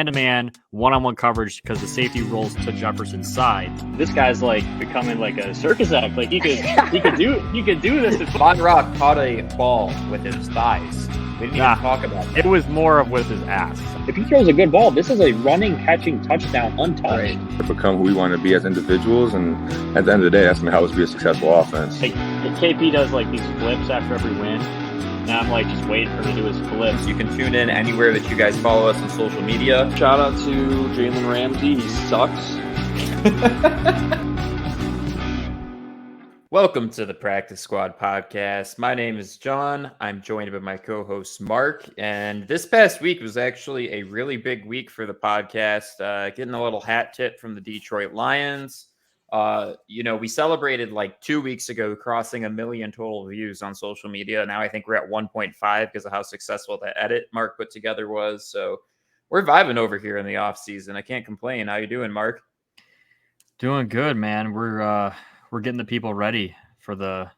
man-to-man, one-on-one coverage because the safety rolls to Jefferson's side. This guy's like becoming like a circus act. Like he could do this. Von Rock caught a ball with his thighs. We didn't even talk about that. It was more of with his ass. If he throws a good ball, this is a running, catching touchdown untouched. Right. To become who we want to be as individuals, and at the end of the day, that's going to help us be a successful offense. Like, KP does like these flips after every win. Now I'm like just waiting for him to do his flips. You can tune in anywhere that you guys follow us on social media. Shout out to Jalen Ramsey. He sucks. Welcome to the Practice Squad podcast. My name is John. I'm joined by my co-host Mark. And this past week was actually a really big week for the podcast. Getting a little hat tip from the Detroit Lions. We celebrated like 2 weeks ago, crossing 1 million total views on social media. Now I think we're at 1.5 because of how successful that edit Mark put together was. So we're vibing over here in the off season. I can't complain. How you doing, Mark? Doing good, man. We're getting the people ready for the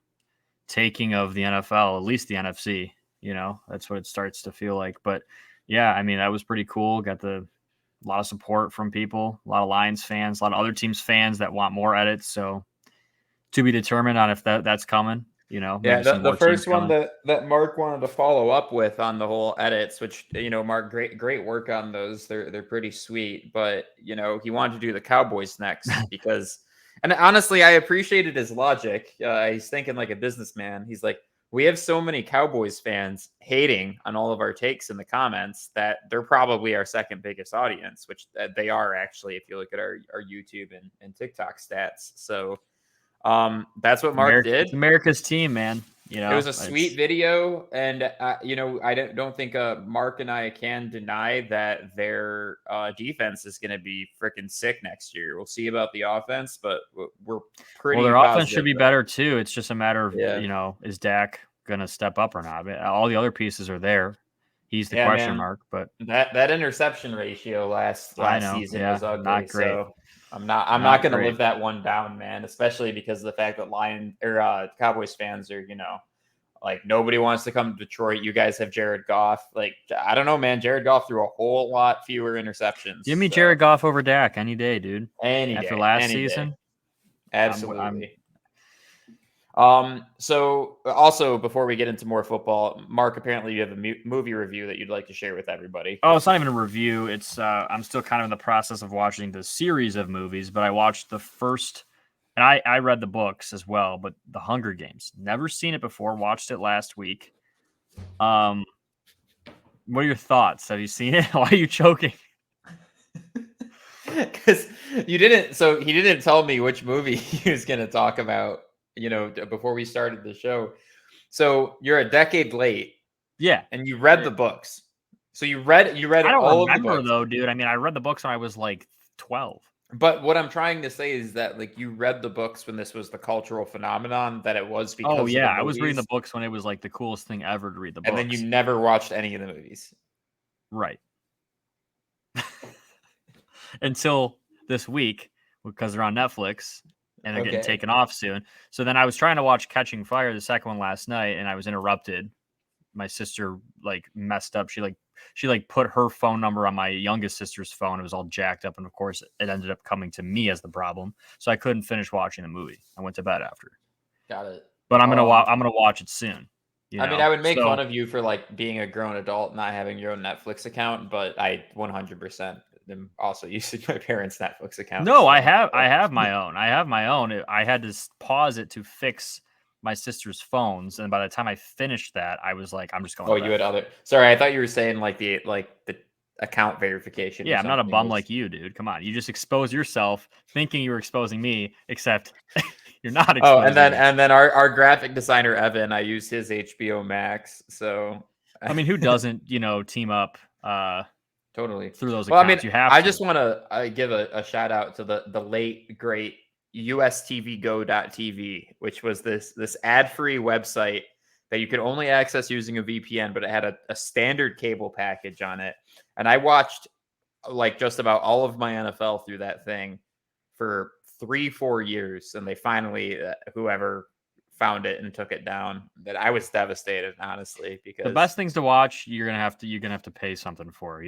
taking of the NFL, at least the NFC. You know, that's what it starts to feel like. But yeah, I mean, that was pretty cool. Got a lot of support from people, a lot of Lions fans, a lot of other teams fans that want more edits. So to be determined on if that's coming, you know. Yeah, the first one that Mark wanted to follow up with on the whole edits, which, Mark, great work on those. They're pretty sweet. But, he wanted to do the Cowboys next because, and honestly, I appreciated his logic. He's thinking like a businessman. He's like, we have so many Cowboys fans hating on all of our takes in the comments that they're probably our second biggest audience, which they are actually, if you look at our YouTube and TikTok stats. So that's what Mark did. It's America's team, man. It was a sweet video, and I don't think Mark and I can deny that their defense is going to be freaking sick next year. We'll see about the offense, but we're pretty. Well, their offense should be better too. It's just a matter of is Dak going to step up or not? I mean, all the other pieces are there. He's the question mark, but that interception ratio last season was ugly. Not great. So I'm not going to live that one down, man. Especially because of the fact that Cowboys fans are, like nobody wants to come to Detroit. You guys have Jared Goff. Like, I don't know, man. Jared Goff threw a whole lot fewer interceptions. Give me Jared Goff over Dak any day, dude. After last season, absolutely. So also before we get into more football, Mark, apparently you have a movie review that you'd like to share with everybody. Oh, it's not even a review. It's I'm still kind of in the process of watching the series of movies, but I watched the first, and I read the books as well, but The Hunger Games. Never seen it before. Watched it last week. What are your thoughts? Have you seen it? Why are you choking? Because you didn't. So he didn't tell me which movie he was going to talk about, before we started the show. So you're a decade late. Yeah. And you read the books. So you read all of the books. Though, dude. I mean, I read the books when I was like 12. But what I'm trying to say is that, like, you read the books when this was the cultural phenomenon that it was because of the I was reading the books when it was like the coolest thing ever to read the books. And then you never watched any of the movies. Right. Until this week, because they're on Netflix and they're getting taken off soon. So then I was trying to watch Catching Fire, the second one last night, and I was interrupted. My sister messed up. She put her phone number on my youngest sister's phone. It was all jacked up, and of course, it ended up coming to me as the problem. So I couldn't finish watching the movie. I went to bed after. Got it. But I'm gonna watch it soon. I would make fun of you for being a grown adult, not having your own Netflix account, but I 100% am also using my parents' Netflix account. No, so. I have my own. I had to pause it to fix my sister's phones, and by the time I finished that, I was like, I'm just going. Oh, you had other. Sorry, I thought you were saying the account verification. Yeah, I'm not a bum like you, dude. Come on, you just expose yourself thinking you were exposing me, except you're not. Oh, and then our graphic designer Evan, I used his HBO Max. So I mean, who doesn't team up? Totally through those accounts. I just want to give a shout out to the late great USTVGo.tv, which was this ad-free website that you could only access using a VPN, but it had a standard cable package on it. And I watched just about all of my NFL through that thing for 3-4 years. And they finally, whoever found it and took it down, that I was devastated, honestly, because the best things to watch, you're gonna have to pay something for.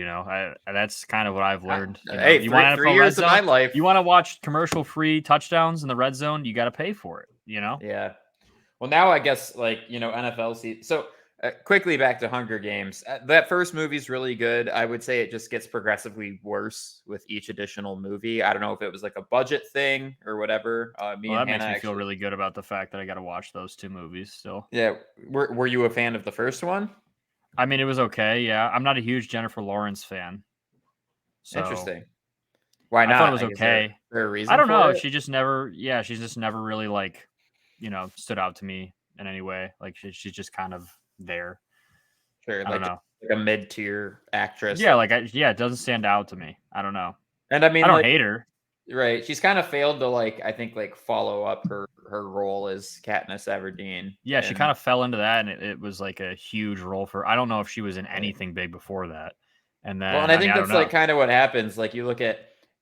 That's kind of what I've learned. Hey, You want three NFL Red years of my Zone, life. you want to watch commercial free touchdowns in the red zone, you got to pay for it. Yeah. Well, now I guess NFL season. So quickly back to Hunger Games. That first movie's really good. I would say it just gets progressively worse with each additional movie. I don't know if it was like a budget thing or whatever. That makes me feel really good about the fact that I got to watch those two movies still. Yeah. Were you a fan of the first one? I mean, it was okay. Yeah, I'm not a huge Jennifer Lawrence fan. So interesting. Why not? I thought it was okay. Is there a reason? I don't know. It? She's just never really like, stood out to me in any way. Like she's just kind of there. Sure, I don't know. Like a mid-tier actress. Yeah, it doesn't stand out to me. I don't know. And I mean, I don't hate her. Right. She's kind of failed to I think follow up her role as Katniss Everdeen. Yeah, she kind of fell into that, and it was like a huge role for. I don't know if she was in anything big before that. And then, I think that's kind of what happens. Like you look at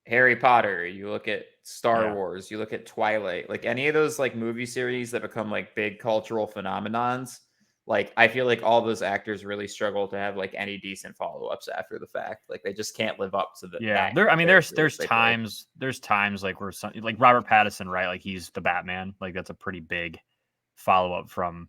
Harry Potter, you look at Star Wars, you look at Twilight, like any of those movie series that become big cultural phenomenons. I feel like all those actors really struggle to have any decent follow-ups after the fact. They just can't live up to the. Yeah, there's times where Robert Pattinson, right? He's the Batman. That's a pretty big follow-up from.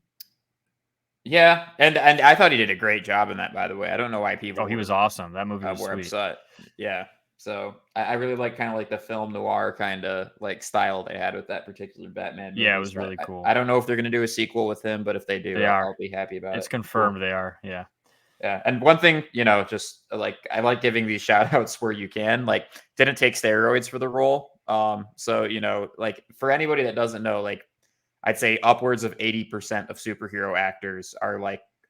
Yeah, and I thought he did a great job in that. By the way, I don't know why people. He was awesome. That movie was sweet. Upset. Yeah. So I really like kind of the film noir kind of style they had with that particular Batman movie. Yeah, it was really cool. I don't know if they're going to do a sequel with him, but if they do, I'll be happy about it. It's confirmed they are. Yeah. Yeah. And one thing, just I like giving these shout outs where you can, didn't take steroids for the role. So, for anybody that doesn't know, I'd say upwards of 80% of superhero actors are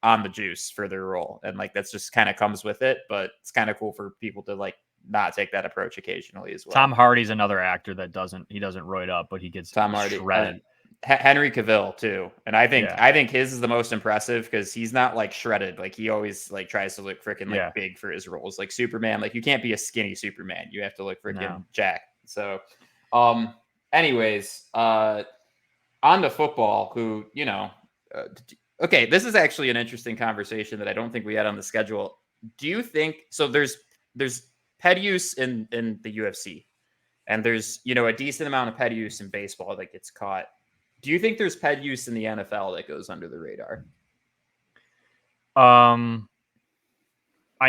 on the juice for their role. And that's just kind of comes with it, but it's kind of cool for people to not take that approach occasionally as well. Tom Hardy's another actor that doesn't roid up, but he gets shredded. Henry Cavill too, and I think his is the most impressive because he's not shredded. He always tries to look freaking big for his roles. Superman, you can't be a skinny Superman. You have to look freaking jacked. So, anyways, on to football. Who okay, this is actually an interesting conversation that I don't think we had on the schedule. Do you think so? There's pet use in the UFC, and there's a decent amount of pet use in baseball that gets caught. Do you think there's pet use in the NFL that goes under the radar? I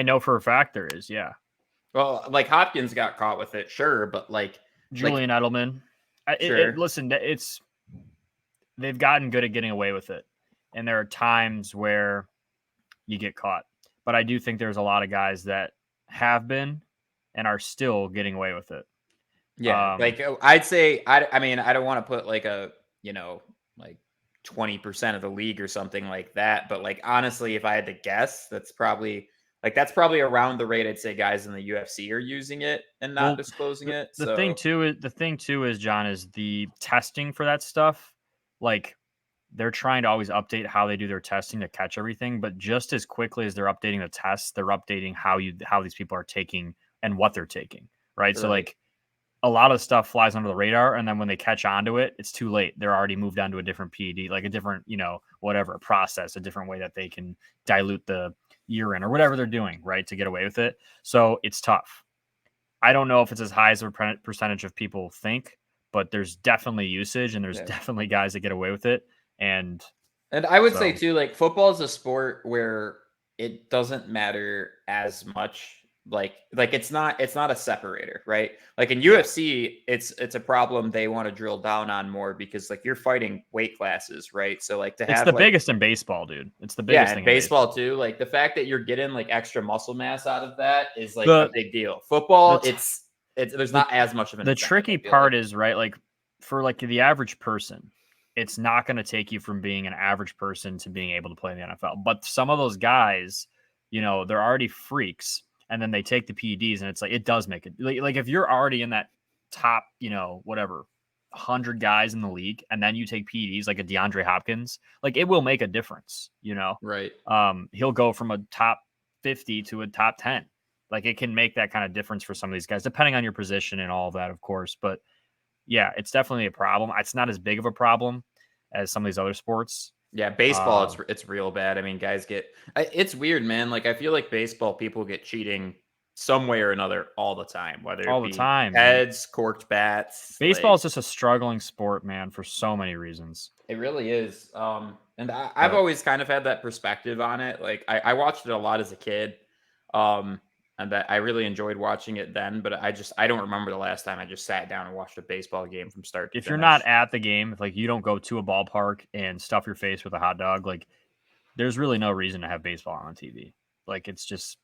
know for a fact there is. Yeah. Well, Hopkins got caught with it, sure, but Julian Edelman. Sure. Listen, they've gotten good at getting away with it, and there are times where you get caught. But I do think there's a lot of guys that have been and are still getting away with it. Yeah, I'd say I mean I don't want to put a 20% of the league or something like that, but honestly, if I had to guess, that's probably around the rate I'd say guys in the UFC are using it and not disclosing it. The thing too is John, is the testing for that stuff. They're trying to always update how they do their testing to catch everything, but just as quickly as they're updating the tests, they're updating how these people are taking and what they're taking, right? So a lot of stuff flies under the radar, and then when they catch onto it, it's too late. They're already moved on to a different PED, a different, whatever process, a different way that they can dilute the urine or whatever they're doing, right, to get away with it. So it's tough. I don't know if it's as high as a percentage of people think, but there's definitely usage, and there's definitely guys that get away with it. And I would say too, football is a sport where it doesn't matter as much. It's not a separator, right? In UFC, it's a problem they want to drill down on more because you're fighting weight classes, right? So to have it's the biggest in baseball, dude. It's the biggest thing in baseball too. The fact that you're getting extra muscle mass out of that is a big deal. Football, it's there's not as much of an. The tricky part is right, for the average person, it's not going to take you from being an average person to being able to play in the NFL. But some of those guys, they're already freaks. And then they take the PEDs, and it's it does make it if you're already in that top, 100 guys in the league, and then you take PEDs like a DeAndre Hopkins, it will make a difference, Right. He'll go from a top 50 to a top 10. It can make that kind of difference for some of these guys, depending on your position and all of that, of course. But yeah, it's definitely a problem. It's not as big of a problem as some of these other sports. Yeah, baseball, it's real bad. I mean, guys it's weird, man. Like, I feel like baseball people get cheating some way or another all the time, whether All it the be time. heads, corked bats. Baseball like, is just a struggling sport, man, for so many reasons. It really is. And I've But always kind of had that perspective on it. Like, I watched it a lot as a kid. And that I really enjoyed watching it then, but I don't remember the last time I just sat down and watched a baseball game from start to if finish. you're not at the game, if like you don't go to a ballpark and stuff your face with a hot dog, like there's really no reason to have baseball on TV. Like it's just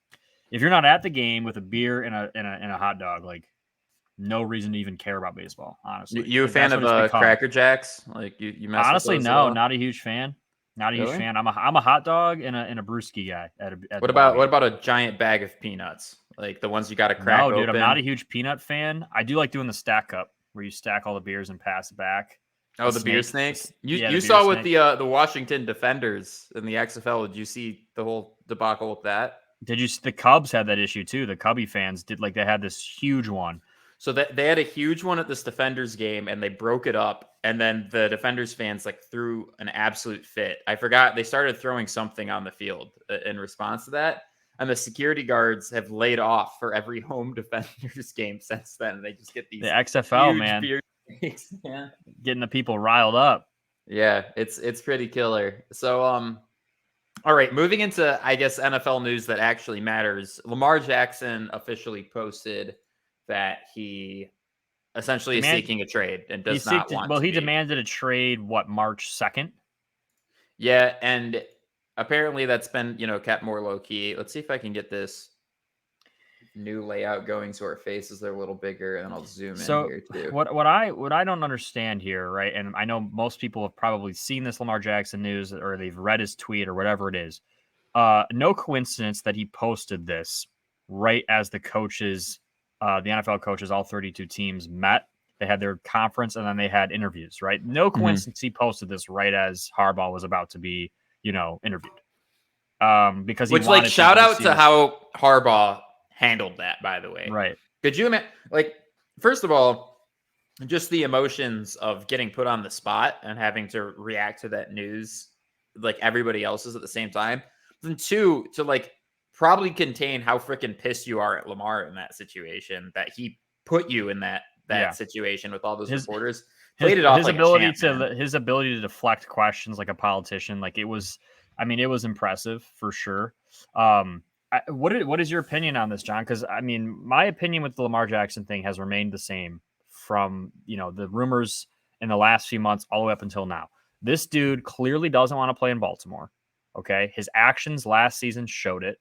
if you're not at the game with a beer and a hot dog, like no reason to even care about baseball. Honestly, You a like, fan that's what it's of become. Cracker Jacks? Like you mess with Honestly, those at no, all? not a huge fan. Not a huge Really? fan. I'm a hot dog and a brewski guy at What the ball game. about a giant bag of peanuts? Like the ones you got to crack No, open? dude, I'm not a huge peanut fan. I do like doing the stack up where you stack all the beers and pass it back. Oh, the beer snake. Yeah, the You beer saw with snake. the Washington Defenders in the XFL. Did you see the whole debacle with that? Did you? The Cubs had that issue too. The Cubby fans did like they had this huge one. So that they had a huge one at this Defenders game, and they broke it up. And then the Defenders fans like threw an absolute fit. I forgot they started throwing something on the field in response to that. And the security guards have laid off for every home Defenders game since then. They just get these The XFL, huge man, beer snakes. Yeah. getting the people riled up. Yeah, it's pretty killer. So all right, moving into I guess NFL news that actually matters. Lamar Jackson officially posted that he essentially is seeking a trade and does not want to he be. demanded a trade March 2nd? Yeah, and apparently that's been, kept more low key. Let's see if I can get this new layout going so our faces are a little bigger, and I'll zoom in here too. What I don't understand here, right? And I know most people have probably seen this Lamar Jackson news or they've read his tweet or whatever it is. No coincidence that he posted this right as the coaches, the NFL coaches, all 32 teams met. They had their conference and then they had interviews, right? No coincidence he posted this right as Harbaugh was about to be, interviewed. Because he wanted shout out to how Harbaugh handled that, by the way. Right. Could you imagine, first of all, just the emotions of getting put on the spot and having to react to that news like everybody else is at the same time. And two, to probably contain how freaking pissed you are at Lamar in that situation, that he put you in that situation with all those reporters. Played it off his like ability a champ, his ability to deflect questions like a politician, it was impressive for sure. What is your opinion on this, John? Because my opinion with the Lamar Jackson thing has remained the same from the rumors in the last few months all the way up until now. This dude clearly doesn't want to play in Baltimore. Okay, his actions last season showed it.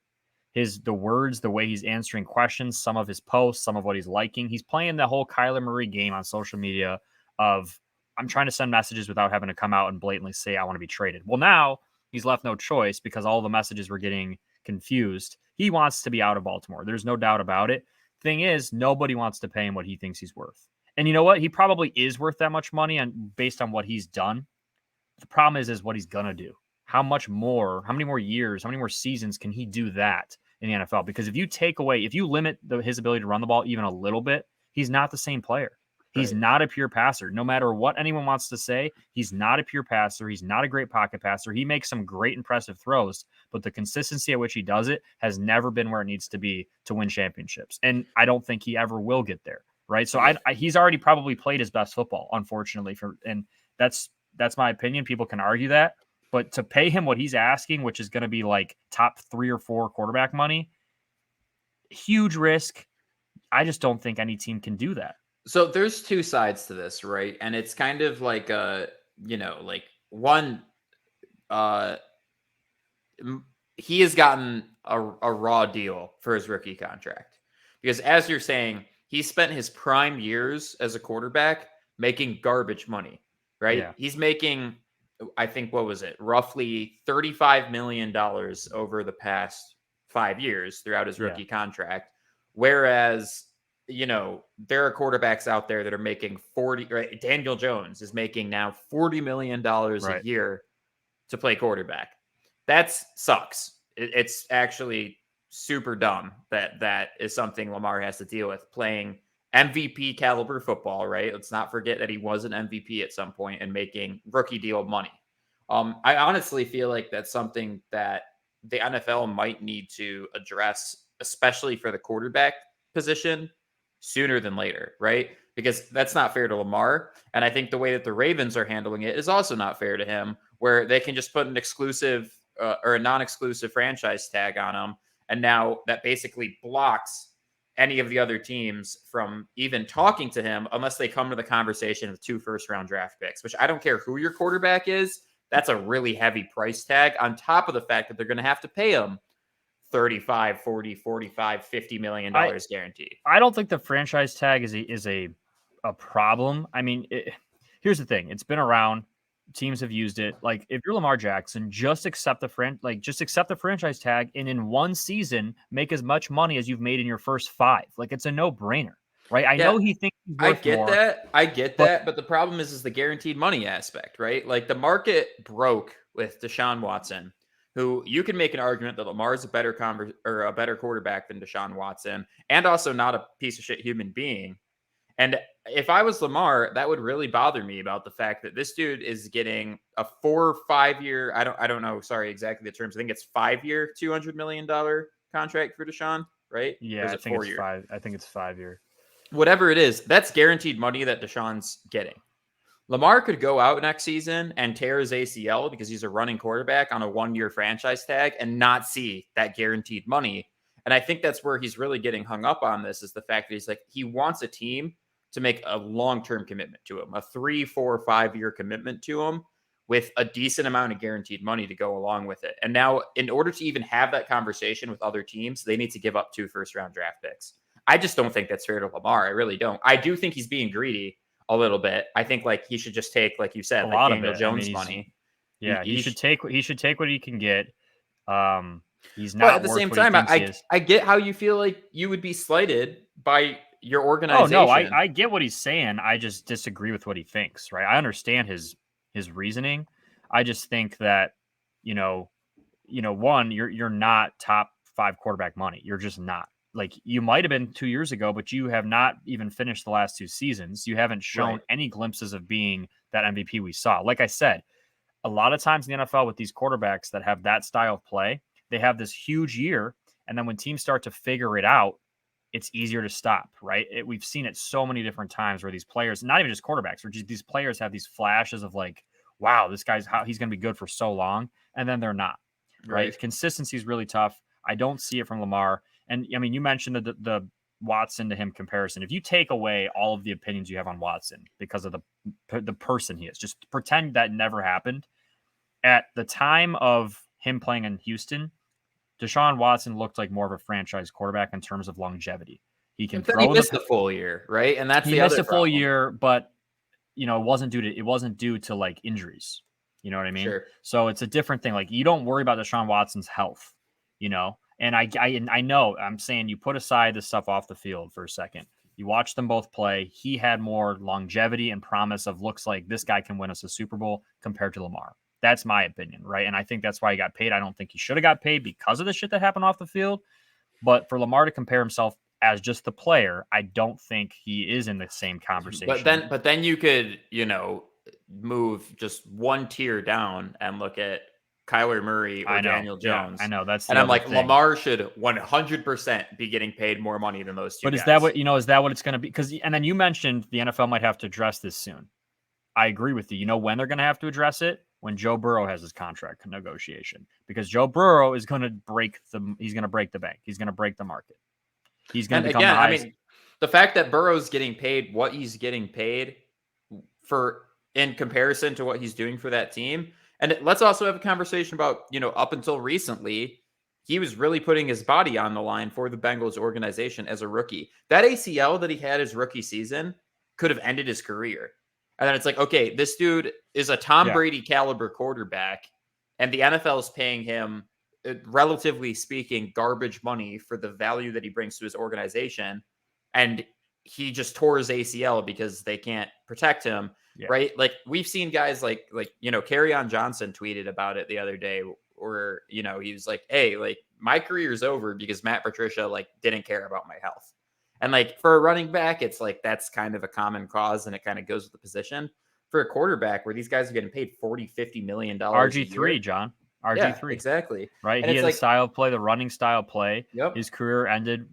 The words, the way he's answering questions, some of his posts, some of what he's liking. He's playing the whole Kyler Murray game on social media of I'm trying to send messages without having to come out and blatantly say I want to be traded. Well, now he's left no choice because all the messages were getting confused. He wants to be out of Baltimore. There's no doubt about it. Thing is, nobody wants to pay him what he thinks he's worth. And you know what? He probably is worth that much money based on what he's done. The problem is what he's going to do. How many more years, how many more seasons can he do that in the NFL? Because if you limit his ability to run the ball even a little bit, he's not the same player. He's not a pure passer. No matter what anyone wants to say, he's not a pure passer. He's not a great pocket passer. He makes some great, impressive throws, but the consistency at which he does it has never been where it needs to be to win championships. And I don't think he ever will get there, right? So he's already probably played his best football, unfortunately. And that's my opinion. People can argue that. But to pay him what he's asking, which is going to be top 3 or 4 quarterback money, huge risk. I just don't think any team can do that. So there's two sides to this, right? And it's kind of one, he has gotten a raw deal for his rookie contract. Because as you're saying, he spent his prime years as a quarterback making garbage money, right? Yeah. He's making, I think, roughly $35 million over the past 5 years throughout his rookie contract. Whereas, there are quarterbacks out there that are making 40, right? Daniel Jones is making now $40 million a year to play quarterback. That sucks. It's actually super dumb that is something Lamar has to deal with, playing MVP caliber football, right? Let's not forget that he was an MVP at some point and making rookie deal money. I honestly feel like that's something that the NFL might need to address, especially for the quarterback position, sooner than later, right? Because that's not fair to Lamar. And I think the way that the Ravens are handling it is also not fair to him, where they can just put an exclusive or a non exclusive franchise tag on him. And now that basically blocks any of the other teams from even talking to him unless they come to the conversation with 2 first-round draft picks, which I don't care who your quarterback is. That's a really heavy price tag on top of the fact that they're going to have to pay him 35, 40, 45, $50 million guaranteed. I don't think the franchise tag is a problem. I mean, here's the thing. It's been around. Teams have used it. Like, if you're Lamar Jackson, just accept the franchise tag, and in one season make as much money as you've made in your first 5. Like, it's a no-brainer, right? I know he thinks he's worth more. I get that, but the problem is the guaranteed money aspect, right? Like, the market broke with Deshaun Watson, who you can make an argument that Lamar is a better quarterback than Deshaun Watson, and also not a piece of shit human being. And if I was Lamar, that would really bother me about the fact that this dude is getting a 4 or 5 year. I don't know. Sorry, exactly the terms. I think it's 5-year, $200 million contract for Deshaun, right? Yeah, I think it's 5. I think it's 5-year. Whatever it is, that's guaranteed money that Deshaun's getting. Lamar could go out next season and tear his ACL because he's a running quarterback on a 1-year franchise tag and not see that guaranteed money. And I think that's where he's really getting hung up on this, is the fact that he's like, he wants a team to make a long-term commitment to him, a 3, 4, 5-year commitment to him with a decent amount of guaranteed money to go along with it. And now, in order to even have that conversation with other teams, they need to give up 2 first-round draft picks. I just don't think that's fair to Lamar. I really don't. I do think he's being greedy a little bit. I think like he should just take, like you said, like Daniel Jones money. Yeah, he should take what he can get. He's not. But at the same time, I get how you feel like you would be slighted by your organization. Oh no, I get what he's saying. I just disagree with what he thinks. Right? I understand his reasoning. I just think that one, you're not top 5 quarterback money. You're just not. Like, you might have been 2 years ago, but you have not even finished the last 2 seasons. You haven't shown any glimpses of being that MVP we saw. Like I said, a lot of times in the NFL with these quarterbacks that have that style of play, they have this huge year, and then when teams start to figure it out, it's easier to stop, right? We've seen it so many different times where these players, not even just quarterbacks, these players have these flashes of like, wow, he's going to be good for so long, and then they're not, right? Consistency is really tough. I don't see it from Lamar. And I mean, you mentioned the Watson to him comparison. If you take away all of the opinions you have on Watson because of the person he is, just pretend that never happened. At the time of him playing in Houston, Deshaun Watson looked like more of a franchise quarterback in terms of longevity. He can throw. He missed the full year, right? And that's he missed a full year, but it wasn't due to like injuries. You know what I mean? Sure. So it's a different thing. Like, you don't worry about Deshaun Watson's health. And I know I'm saying, you put aside the stuff off the field for a second. You watch them both play. He had more longevity and promise of, looks like this guy can win us a Super Bowl compared to Lamar. That's my opinion, right? And I think that's why he got paid. I don't think he should have got paid because of the shit that happened off the field. But for Lamar to compare himself as just the player, I don't think he is in the same conversation. But then you could, move just one tier down and look at Kyler Murray or Daniel Jones. Yeah, I know. And I'm like, thing. Lamar should 100% be getting paid more money than those two guys. Is that what it's going to be? And then you mentioned the NFL might have to address this soon. I agree with you. You know when they're going to have to address it? When Joe Burrow has his contract negotiation, because Joe Burrow is going to break the bank. He's going to break the market. He's going to become the highest. The fact that Burrow's getting paid what he's getting paid for in comparison to what he's doing for that team. And let's also have a conversation about, up until recently, he was really putting his body on the line for the Bengals organization as a rookie. That ACL that he had his rookie season could have ended his career. And then it's like, okay, this dude is a Tom Brady caliber quarterback, and the NFL is paying him, relatively speaking, garbage money for the value that he brings to his organization. And he just tore his ACL because they can't protect him. Yeah. Right. Like, we've seen guys like, Kerryon Johnson tweeted about it the other day where, he was like, hey, like, my career's over because Matt Patricia, didn't care about my health. And like for a running back, it's like that's kind of a common cause and it kind of goes with the position. For a quarterback where these guys are getting paid $40-50 million a RG3, year. John. Yeah, RG3. exactly. Right? And He it's had a like, style of play, the running style play. yep. His career ended,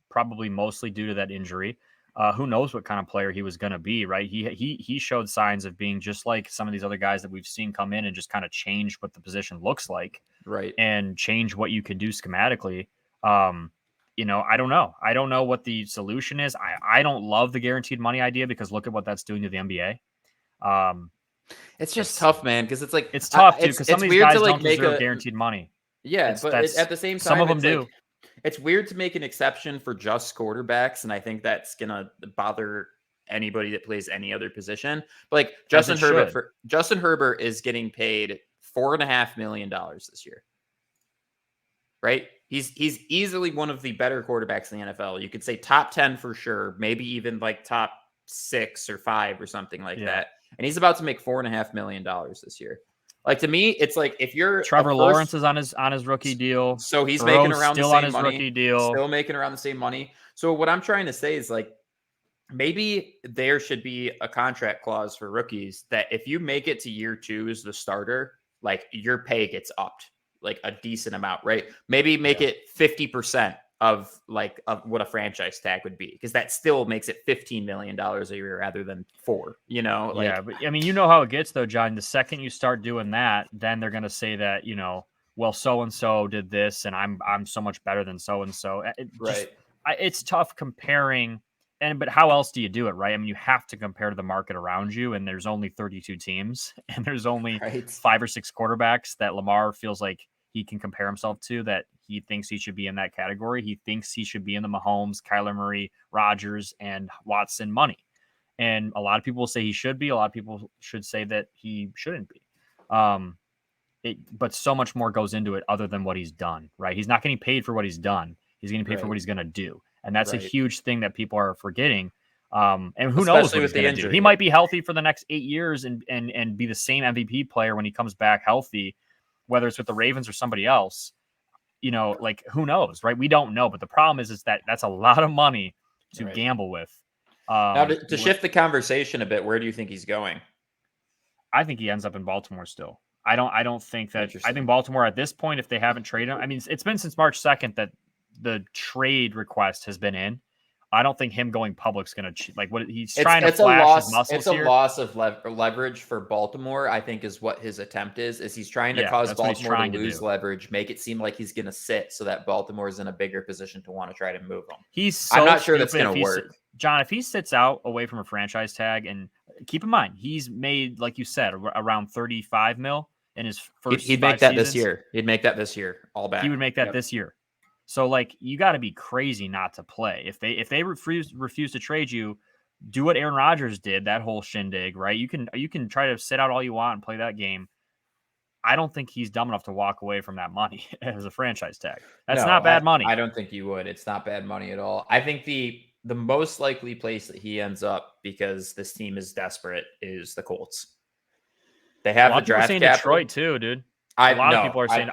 probably mostly due to that injury. Who knows what kind of player he was going to be, right? He showed signs of being just like some of these other guys that we've seen come in and just kind of change what the position looks like, Right. and change what you can do schematically. I don't know. I don't know what the solution is. I don't love the guaranteed money idea because look at what that's doing to the NBA. It's just tough, man, because it's like it's tough too because some it's of these weird guys to like don't make deserve a guaranteed money. yeah, It's but that's at the same time, some of them it's do. like it's weird to make an exception for just quarterbacks, and I think that's gonna bother anybody that plays any other position. But like As it Justin Herbert is getting paid $4.5 million this year. Right? He's easily one of the better quarterbacks in the NFL. You could say top 10 for sure, maybe even like top 6 or 5 or something like that. And he's about to make $4.5 million this year. Like to me, it's like if you're Trevor Lawrence is on his rookie deal, so he's Burrow's making around the still on same his money, rookie deal. still making around the same money. So what I'm trying to say is like maybe there should be a contract clause for rookies that if you make it to year 2 as the starter, like your pay gets upped like a decent amount, right? Maybe make it 50% of what a franchise tag would be, because that still makes it $15 million a year rather than 4, Yeah, but I mean, you know how it gets though, John. The second you start doing that, then they're going to say that, well, so and so did this and I'm so much better than so and so. Right. It's tough comparing, but how else do you do it, right? I mean, you have to compare to the market around you, and there's only 32 teams and there's only 5 or 6 quarterbacks that Lamar feels like he can compare himself to, that he thinks he should be in that category. He thinks he should be in the Mahomes, Kyler Murray, Rodgers, and Watson money. And a lot of people will say he should be. A lot of people should say that he shouldn't be. But so much more goes into it other than what he's done, right? He's not getting paid for what he's done. He's getting paid for what he's going to do. And that's a huge thing that people are forgetting. And who knows what he's going to do? He might be healthy for the next 8 years and be the same MVP player when he comes back healthy, whether it's with the Ravens or somebody else. Like who knows, right? We don't know. But the problem is that that's a lot of money to gamble with. Now, to shift the conversation a bit, where do you think he's going? I think he ends up in Baltimore still. I don't think that. I think Baltimore at this point, if they haven't traded him, I mean, it's been since March 2nd that the trade request has been in. I don't think him going public's going to like what he's trying to flash his muscles here. It's a loss of leverage for Baltimore, I think, is what his attempt is he's trying to cause Baltimore to lose leverage, make it seem like he's going to sit so that Baltimore is in a bigger position to want to try to move him. I'm not sure that's going to work. John, if he sits out away from a franchise tag, and keep in mind, he's made, like you said, around 35 mil in his first He'd make that this year. He'd make that this year, all back. He would make that this year. So, like, you got to be crazy not to play. If they refuse to trade you, do what Aaron Rodgers did, that whole shindig, right? You can try to sit out all you want and play that game. I don't think he's dumb enough to walk away from that money as a franchise tag. That's not bad money. I don't think you would. It's not bad money at all. I think the most likely place that he ends up, because this team is desperate, is the Colts. They have the draft capital. Detroit too, dude. A lot of people are saying,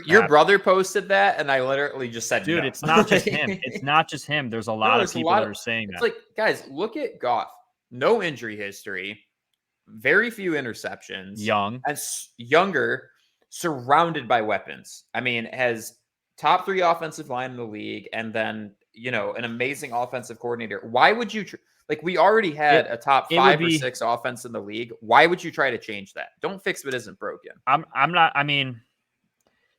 Your brother posted that, and I literally just said, dude, it's not just him. It's not just him. There's a lot of people that are saying that. It's like, guys, look at Goff. No injury history, very few interceptions, younger, surrounded by weapons. I mean, has top 3 offensive line in the league, and then an amazing offensive coordinator. Why would you? We already had a top 5 or 6 offense in the league. Why would you try to change that? Don't fix what isn't broken. I'm not. I mean,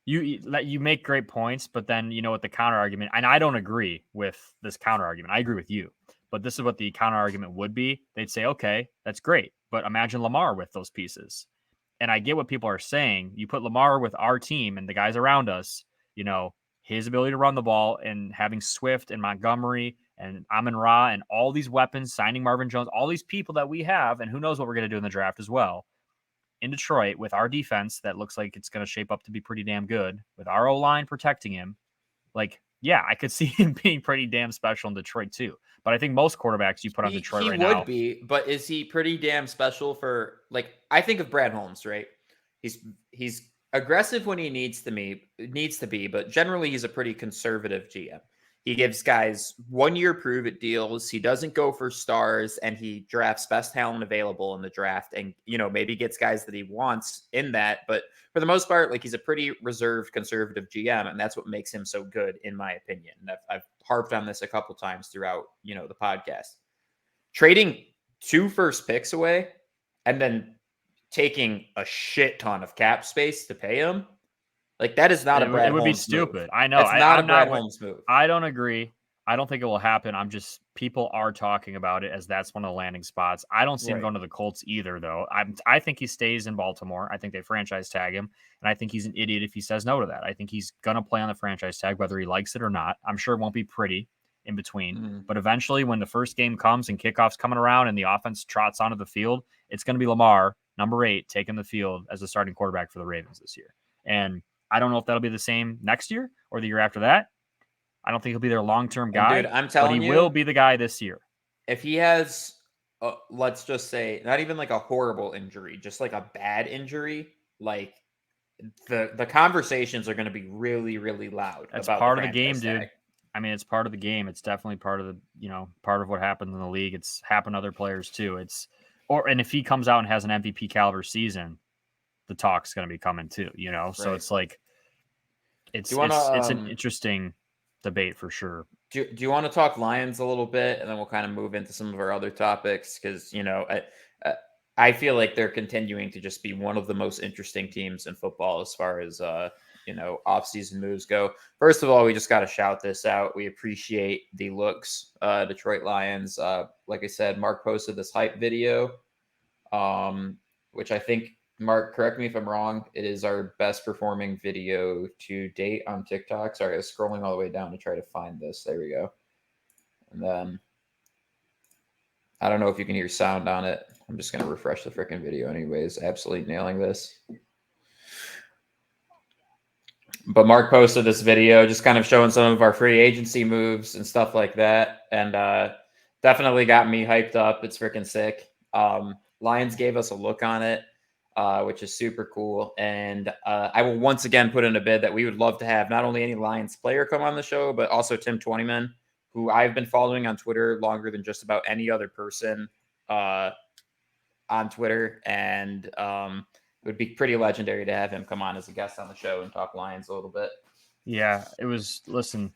you make great points, but then with the counter argument, and I don't agree with this counter argument. I agree with you, but this is what the counter argument would be. They'd say, okay, that's great, but imagine Lamar with those pieces. And I get what people are saying. You put Lamar with our team and the guys around us. His ability to run the ball and having Swift and Montgomery and Amon-Ra and all these weapons, signing Marvin Jones, all these people that we have, and who knows what we're going to do in the draft as well. In Detroit, with our defense that looks like it's going to shape up to be pretty damn good, with our O-line protecting him, I could see him being pretty damn special in Detroit too. But I think most quarterbacks you put on Detroit right now. He would be, but is he pretty damn special for, I think of Brad Holmes, right? He's aggressive when he needs to be, but generally he's a pretty conservative GM. He gives guys 1 year prove it deals. He doesn't go for stars, and he drafts best talent available in the draft, and maybe gets guys that he wants in that. But for the most part, like, he's a pretty reserved, conservative GM, and that's what makes him so good, in my opinion. And I've harped on this a couple times throughout the podcast. Trading 2 first picks away and then taking a shit ton of cap space to pay him. Like, that is not a Brad Holmes move. It would be stupid. I know. It's not a Brad Holmes move. I don't agree. I don't think it will happen. People are talking about it as that's one of the landing spots. I don't see him going to the Colts either, though. I think he stays in Baltimore. I think they franchise tag him, and I think he's an idiot if he says no to that. I think he's going to play on the franchise tag, whether he likes it or not. I'm sure it won't be pretty in between, but eventually when the first game comes and kickoff's coming around and the offense trots onto the field, it's going to be Lamar, number 8, taking the field as the starting quarterback for the Ravens this year. And I don't know if that'll be the same next year or the year after that. I don't think he'll be their long-term guy, dude, I'm telling but he will be the guy this year. If he has, let's just say, not even like a horrible injury, just like a bad injury, like the conversations are going to be really, really loud. That's part of the game, dude. I mean, it's part of the game. It's definitely part of the, part of what happens in the league. It's happened to other players too. And if he comes out and has an MVP caliber season, the talk's going to be coming too, So it's like, it's an interesting debate for sure. Do you want to talk Lions a little bit, and then we'll kind of move into some of our other topics? Because, I feel like they're continuing to just be one of the most interesting teams in football as far as, off-season moves go. First of all, we just got to shout this out. We appreciate the looks, Detroit Lions. Like I said, Mark posted this hype video, which I think, Mark, correct me if I'm wrong, it is our best performing video to date on TikTok. Sorry, I was scrolling all the way down to try to find this. There we go. And then I don't know if you can hear sound on it. I'm just going to refresh the freaking video anyways. Absolutely nailing this. But Mark posted this video just kind of showing some of our free agency moves and stuff like that. And definitely got me hyped up. It's freaking sick. Lions gave us a look on it, which is super cool. And I will once again put in a bid that we would love to have not only any Lions player come on the show, but also Tim Twentyman, who I've been following on Twitter longer than just about any other person on Twitter. And it would be pretty legendary to have him come on as a guest on the show and talk Lions a little bit. Yeah, it was. Listen,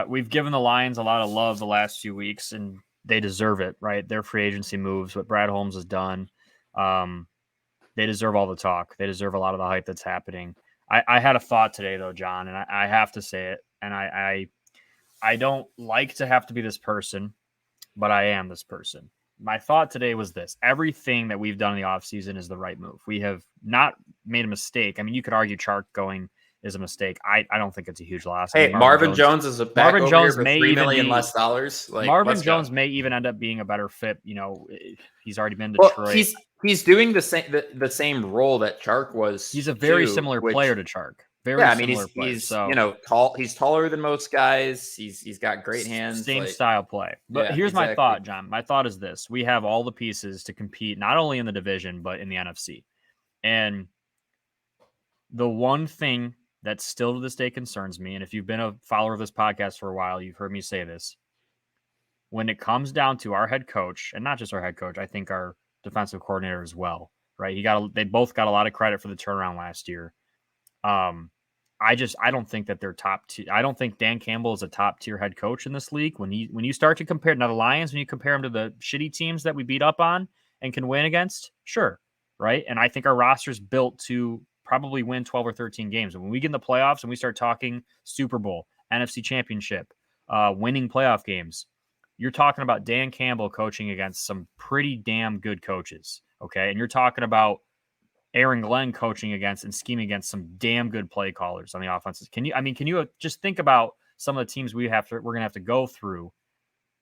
we've given the Lions a lot of love the last few weeks, and they deserve it, right? Their free agency moves, what Brad Holmes has done, they deserve all the talk. They deserve a lot of the hype that's happening. I had a thought today, though, John, and I have to say it. And I don't like to have to be this person, but I am this person. My thought today was this. Everything that we've done in the offseason is the right move. We have not made a mistake. I mean, you could argue Chark going is a mistake. I don't think it's a huge loss. Hey, Marvin Jones is a back over here for $3 million less dollars. Like, Marvin Jones may even end up being a better fit. He's already been to Detroit. Well, he's doing the same role that Chark was. He's a very similar player to Chark. He's tall. He's taller than most guys. He's got great hands. Same style play. But here's my thought, John. My thought is this: we have all the pieces to compete not only in the division but in the NFC. And the one thing that still to this day concerns me, and if you've been a follower of this podcast for a while, you've heard me say this. When it comes down to our head coach, and not just our head coach, I think our defensive coordinator as well, right? They both got a lot of credit for the turnaround last year. I don't think that they're top tier. I don't think Dan Campbell is a top tier head coach in this league. When you start to compare now the Lions, when you compare them to the shitty teams that we beat up on and can win against, sure, right? And I think our roster's built to probably win 12 or 13 games. And when we get in the playoffs and we start talking Super Bowl, NFC Championship, winning playoff games, you're talking about Dan Campbell coaching against some pretty damn good coaches, okay? And you're talking about Aaron Glenn coaching against and scheming against some damn good play callers on the offenses. Can you just think about some of the teams we're going to have to go through?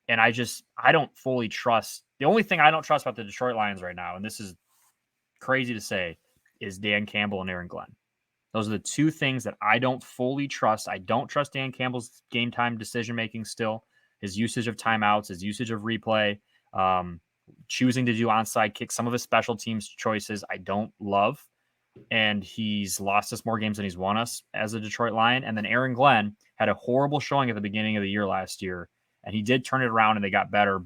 And I don't fully trust. The only thing I don't trust about the Detroit Lions right now, and this is crazy to say, is Dan Campbell and Aaron Glenn. Those are the two things that I don't fully trust. I don't trust Dan Campbell's game time decision-making still, his usage of timeouts, his usage of replay, choosing to do onside kicks, some of his special teams choices I don't love. and he's lost us more games than he's won us as a Detroit Lion. And then Aaron Glenn had a horrible showing at the beginning of the year last year, and he did turn it around and they got better.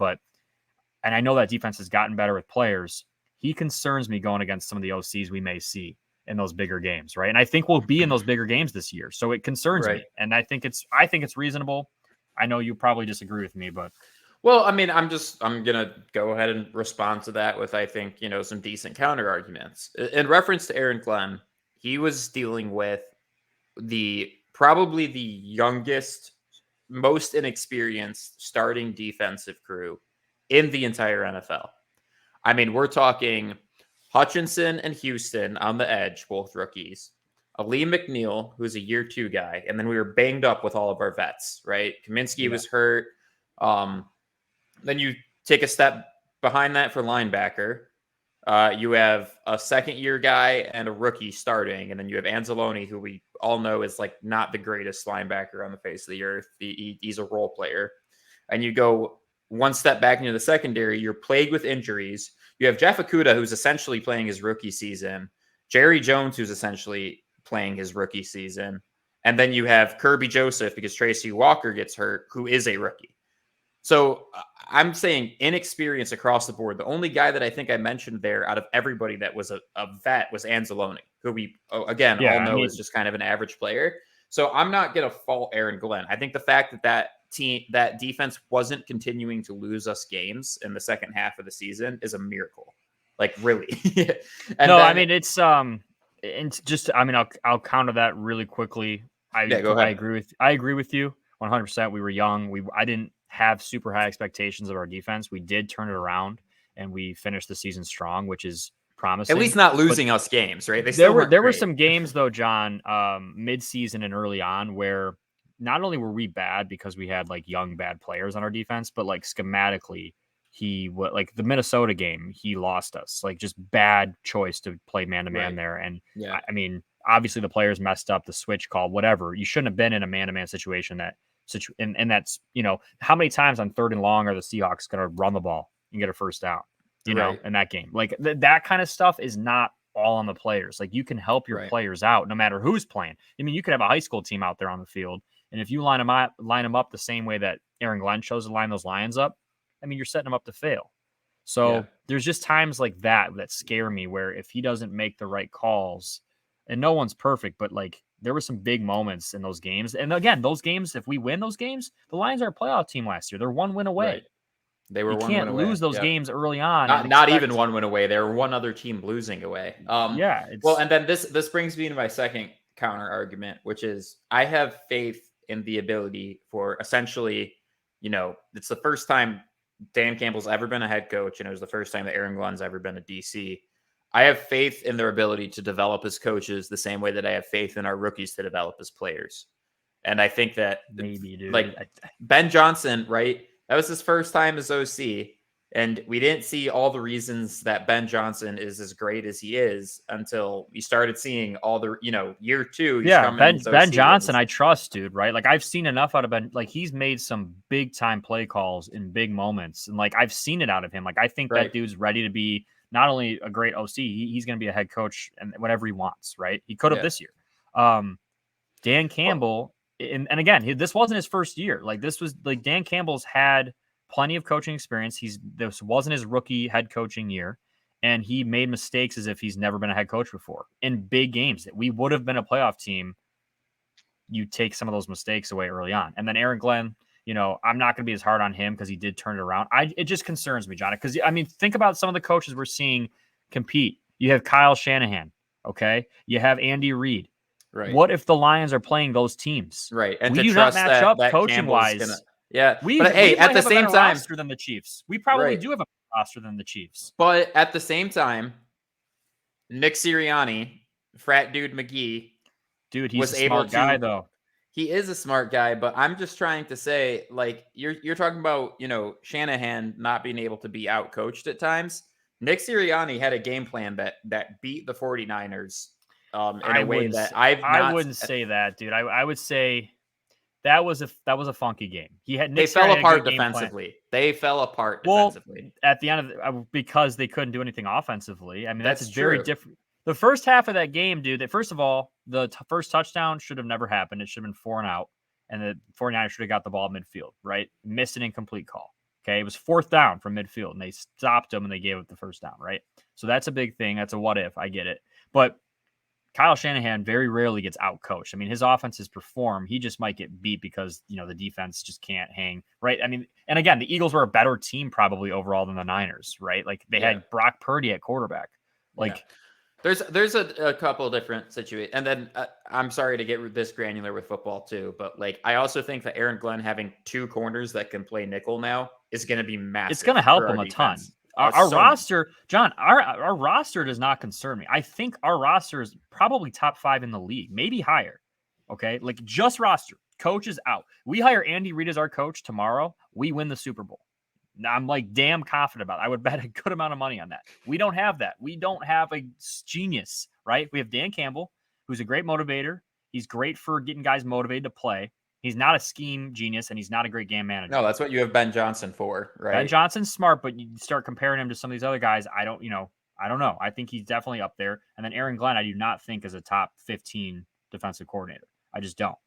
And I know that defense has gotten better with players. He concerns me going against some of the OCs we may see in those bigger games, right? And I think we'll be in those bigger games this year, so it concerns me. And I think it's reasonable. I know you probably disagree with me, but well, I mean, I'm gonna go ahead and respond to that with, I think, some decent counter arguments. In reference to Aaron Glenn, he was dealing with probably the youngest, most inexperienced starting defensive crew in the entire NFL. I mean, we're talking Hutchinson and Houston on the edge, both rookies. Ali McNeil, who's a year 2 guy, and then we were banged up with all of our vets, right? Kaminsky was hurt. Then you take a step behind that for linebacker. You have a second-year guy and a rookie starting, and then you have Anzalone, who we all know is like not the greatest linebacker on the face of the earth. He's a role player. And you go one step back into the secondary, you're plagued with injuries. You have Jeff Okudah, who's essentially playing his rookie season. Jerry Jones, who's essentially playing his rookie season. And then you have Kirby Joseph, because Tracy Walker gets hurt, who is a rookie. So I'm saying inexperience across the board. The only guy that I think I mentioned there out of everybody that was a vet was Anzalone, who we, all know is just kind of an average player. So I'm not going to fault Aaron Glenn. I think the fact that defense wasn't continuing to lose us games in the second half of the season is a miracle. Like, really. I mean, it's just, I mean, I'll counter that really quickly. Go ahead. I agree with you 100%. We were young. I didn't have super high expectations of our defense. We did turn it around and we finished the season strong, which is promising. At least not losing us games, right? There were some games though, John, mid-season and early on, where not only were we bad because we had like young bad players on our defense, but like schematically, like the Minnesota game, he lost us. Like, just bad choice to play man-to-man there. And I mean, obviously the players messed up the switch call, whatever. You shouldn't have been in a man-to-man situation and that's, how many times on 3rd and long are the Seahawks going to run the ball and get a first down, know, in that game? Like that kind of stuff is not all on the players. Like, you can help your players out no matter who's playing. I mean, you could have a high school team out there on the field, and if you line them up the same way that Aaron Glenn chose to line those Lions up, I mean, you're setting them up to fail. So there's just times like that scare me, where if he doesn't make the right calls, and no one's perfect, but like, there were some big moments in those games. And again, those games, if we win those games, the Lions are a playoff team last year. They're 1 win away. Right. They were you one can't win away. lose those games early on. Not even 1 win away. There were one other team losing away. Well, and then this brings me to my second counter argument, which is I have faith in the ability for essentially, it's the first time Dan Campbell's ever been a head coach, and it was the first time that Aaron Glenn's ever been a DC. I have faith in their ability to develop as coaches the same way that I have faith in our rookies to develop as players. And I think that maybe, dude, like Ben Johnson, right? That was his first time as OC. And we didn't see all the reasons that Ben Johnson is as great as he is until we started seeing all the, year 2. Ben Johnson, I trust, dude, right? Like, I've seen enough out of Ben. Like, he's made some big time play calls in big moments. And like, I've seen it out of him. Like, I think that dude's ready to be not only a great OC, he's going to be a head coach and whatever he wants, right? He could have this year. Dan Campbell, and again, this wasn't his first year. Like, this was like Dan Campbell's had plenty of coaching experience. This wasn't his rookie head coaching year, and he made mistakes as if he's never been a head coach before in big games that we would have been a playoff team. You take some of those mistakes away early on. And then Aaron Glenn, I'm not going to be as hard on him because he did turn it around. It just concerns me, John, because I mean, think about some of the coaches we're seeing compete. You have Kyle Shanahan. Okay. You have Andy Reid. Right. What if the Lions are playing those teams? Right. And we to do trust not match up that coaching wise. But hey, at the same time, roster than the Chiefs. We probably do have a roster than the Chiefs. But at the same time, Nick Sirianni, frat dude McGee, he's a smart guy though. He is a smart guy, but I'm just trying to say, like, you're talking about, Shanahan not being able to be out coached at times. Nick Sirianni had a game plan that beat the 49ers in a way that I wouldn't say that, dude. I would say that was a funky game. They fell apart defensively. They fell apart defensively. At the end of because they couldn't do anything offensively. I mean, that's very different. The first half of that game, dude, first of all, the first touchdown should have never happened. It should have been 4-and-out, and the 49ers should have got the ball midfield, right? Missed an incomplete call. Okay, it was 4th down from midfield, and they stopped them, and they gave up the first down, right? So that's a big thing. That's a what if. I get it. But Kyle Shanahan very rarely gets out-coached. I mean, his offenses perform. He just might get beat because, the defense just can't hang, right? I mean, and again, the Eagles were a better team probably overall than the Niners, right? Like, they had Brock Purdy at quarterback. Like, there's a couple different situations. And then I'm sorry to get this granular with football too, but like, I also think that Aaron Glenn having 2 corners that can play nickel now is going to be massive. It's going to help him a ton. Our roster, John, our roster does not concern me. I think our roster is probably top 5 in the league, maybe higher. Okay. Like, just roster. Coach is out. We hire Andy Reid as our coach tomorrow. We win the Super Bowl. Now, I'm like damn confident about it. I would bet a good amount of money on that. We don't have that. We don't have a genius, right? We have Dan Campbell, who's a great motivator. He's great for getting guys motivated to play. He's not a scheme genius, and he's not a great game manager. No, that's what you have Ben Johnson for, right? Ben Johnson's smart, but you start comparing him to some of these other guys. I don't know. I think he's definitely up there. And then Aaron Glenn, I do not think is a top 15 defensive coordinator. I just don't.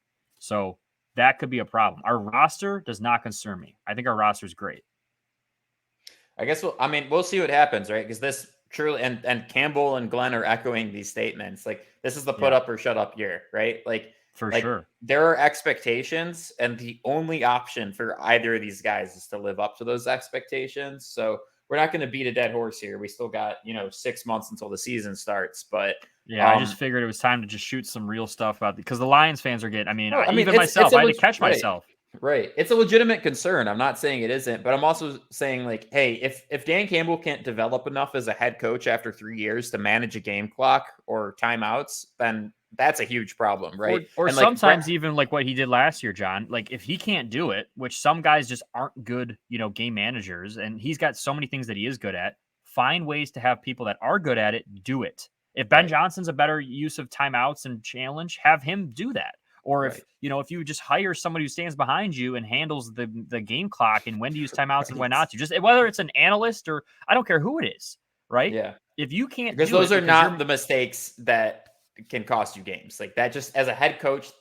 So that could be a problem. Our roster does not concern me. I think our roster is great. I guess we'll see what happens, right? Because this truly, and Campbell and Glenn are echoing these statements. Like, this is the put up or shut up year, right? Like, for sure. There are expectations, and the only option for either of these guys is to live up to those expectations. So we're not going to beat a dead horse here. We still got, 6 months until the season starts, but I just figured it was time to just shoot some real stuff about because the Lions fans are getting, even myself, I had to catch myself. Right. It's a legitimate concern. I'm not saying it isn't, but I'm also saying, like, hey, if Dan Campbell can't develop enough as a head coach after 3 years to manage a game clock or timeouts, then that's a huge problem, right? Or sometimes even like what he did last year, John, like if he can't do it, which some guys just aren't good, game managers, and he's got so many things that he is good at, find ways to have people that are good at it do it. If Ben Johnson's a better use of timeouts and challenge, have him do that. Or if, if you just hire somebody who stands behind you and handles the game clock and when to use timeouts and when not to, just whether it's an analyst or I don't care who it is, right? Yeah. If you can't because those are not the mistakes that can cost you games. Like that, just as a head coach,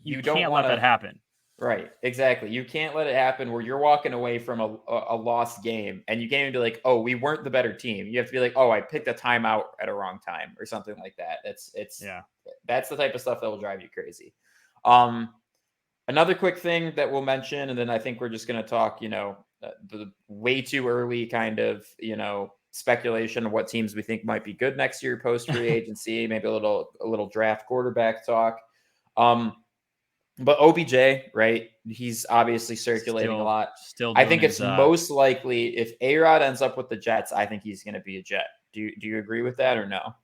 you don't can't let that happen. Right. Exactly. You can't let it happen where you're walking away from a lost game and you can't even be like, oh, we weren't the better team. You have to be like, oh, I picked a timeout at a wrong time or something like that. That's the type of stuff that will drive you crazy. Another quick thing that we'll mention, and then I think we're just going to talk, the way too early kind of, speculation of what teams we think might be good next year post free agency, maybe a little draft quarterback talk. But OBJ, right? He's obviously circulating a lot. I think it's most likely if A-Rod ends up with the Jets, I think he's going to be a Jet. Do you agree with that or no?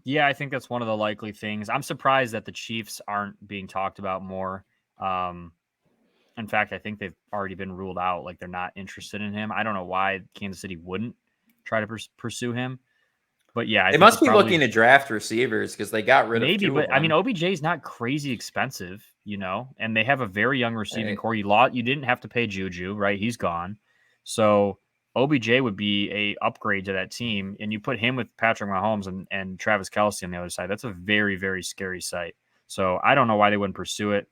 Yeah, I think that's one of the likely things. I'm surprised that the Chiefs aren't being talked about more. In fact, I think they've already been ruled out. Like they're not interested in him. I don't know why Kansas City wouldn't try to pursue him. But yeah, they must be looking to draft receivers because they got rid of two but of them. OBJ is not crazy expensive, and they have a very young receiving core. You didn't have to pay Juju, right? He's gone. So OBJ would be a upgrade to that team, and you put him with Patrick Mahomes and Travis Kelce on the other side. That's a very, very scary sight. So I don't know why they wouldn't pursue it.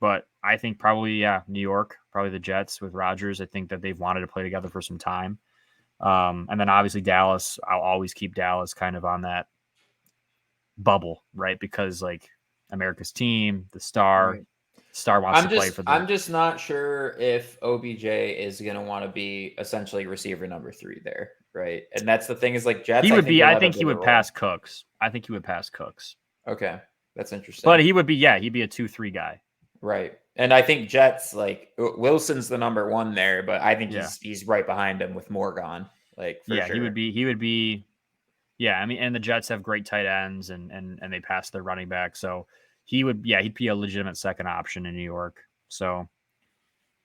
But I think probably, New York, probably the Jets with Rodgers. I think that they've wanted to play together for some time. And then obviously Dallas, I'll always keep Dallas kind of on that bubble, right? Because like America's team, the star wants to play for them. I'm just not sure if OBJ is going to want to be essentially receiver number 3 there, right? And that's the thing is like Jets. I think he would pass Cooks. Okay, that's interesting. But he'd be a 2-3 guy. Right. And I think Jets, like Wilson's the number 1 there, but I think he's right behind him with Morgan. Like, for sure. he would be. Yeah. I mean, and the Jets have great tight ends and they pass their running back. So he'd be a legitimate second option in New York. So,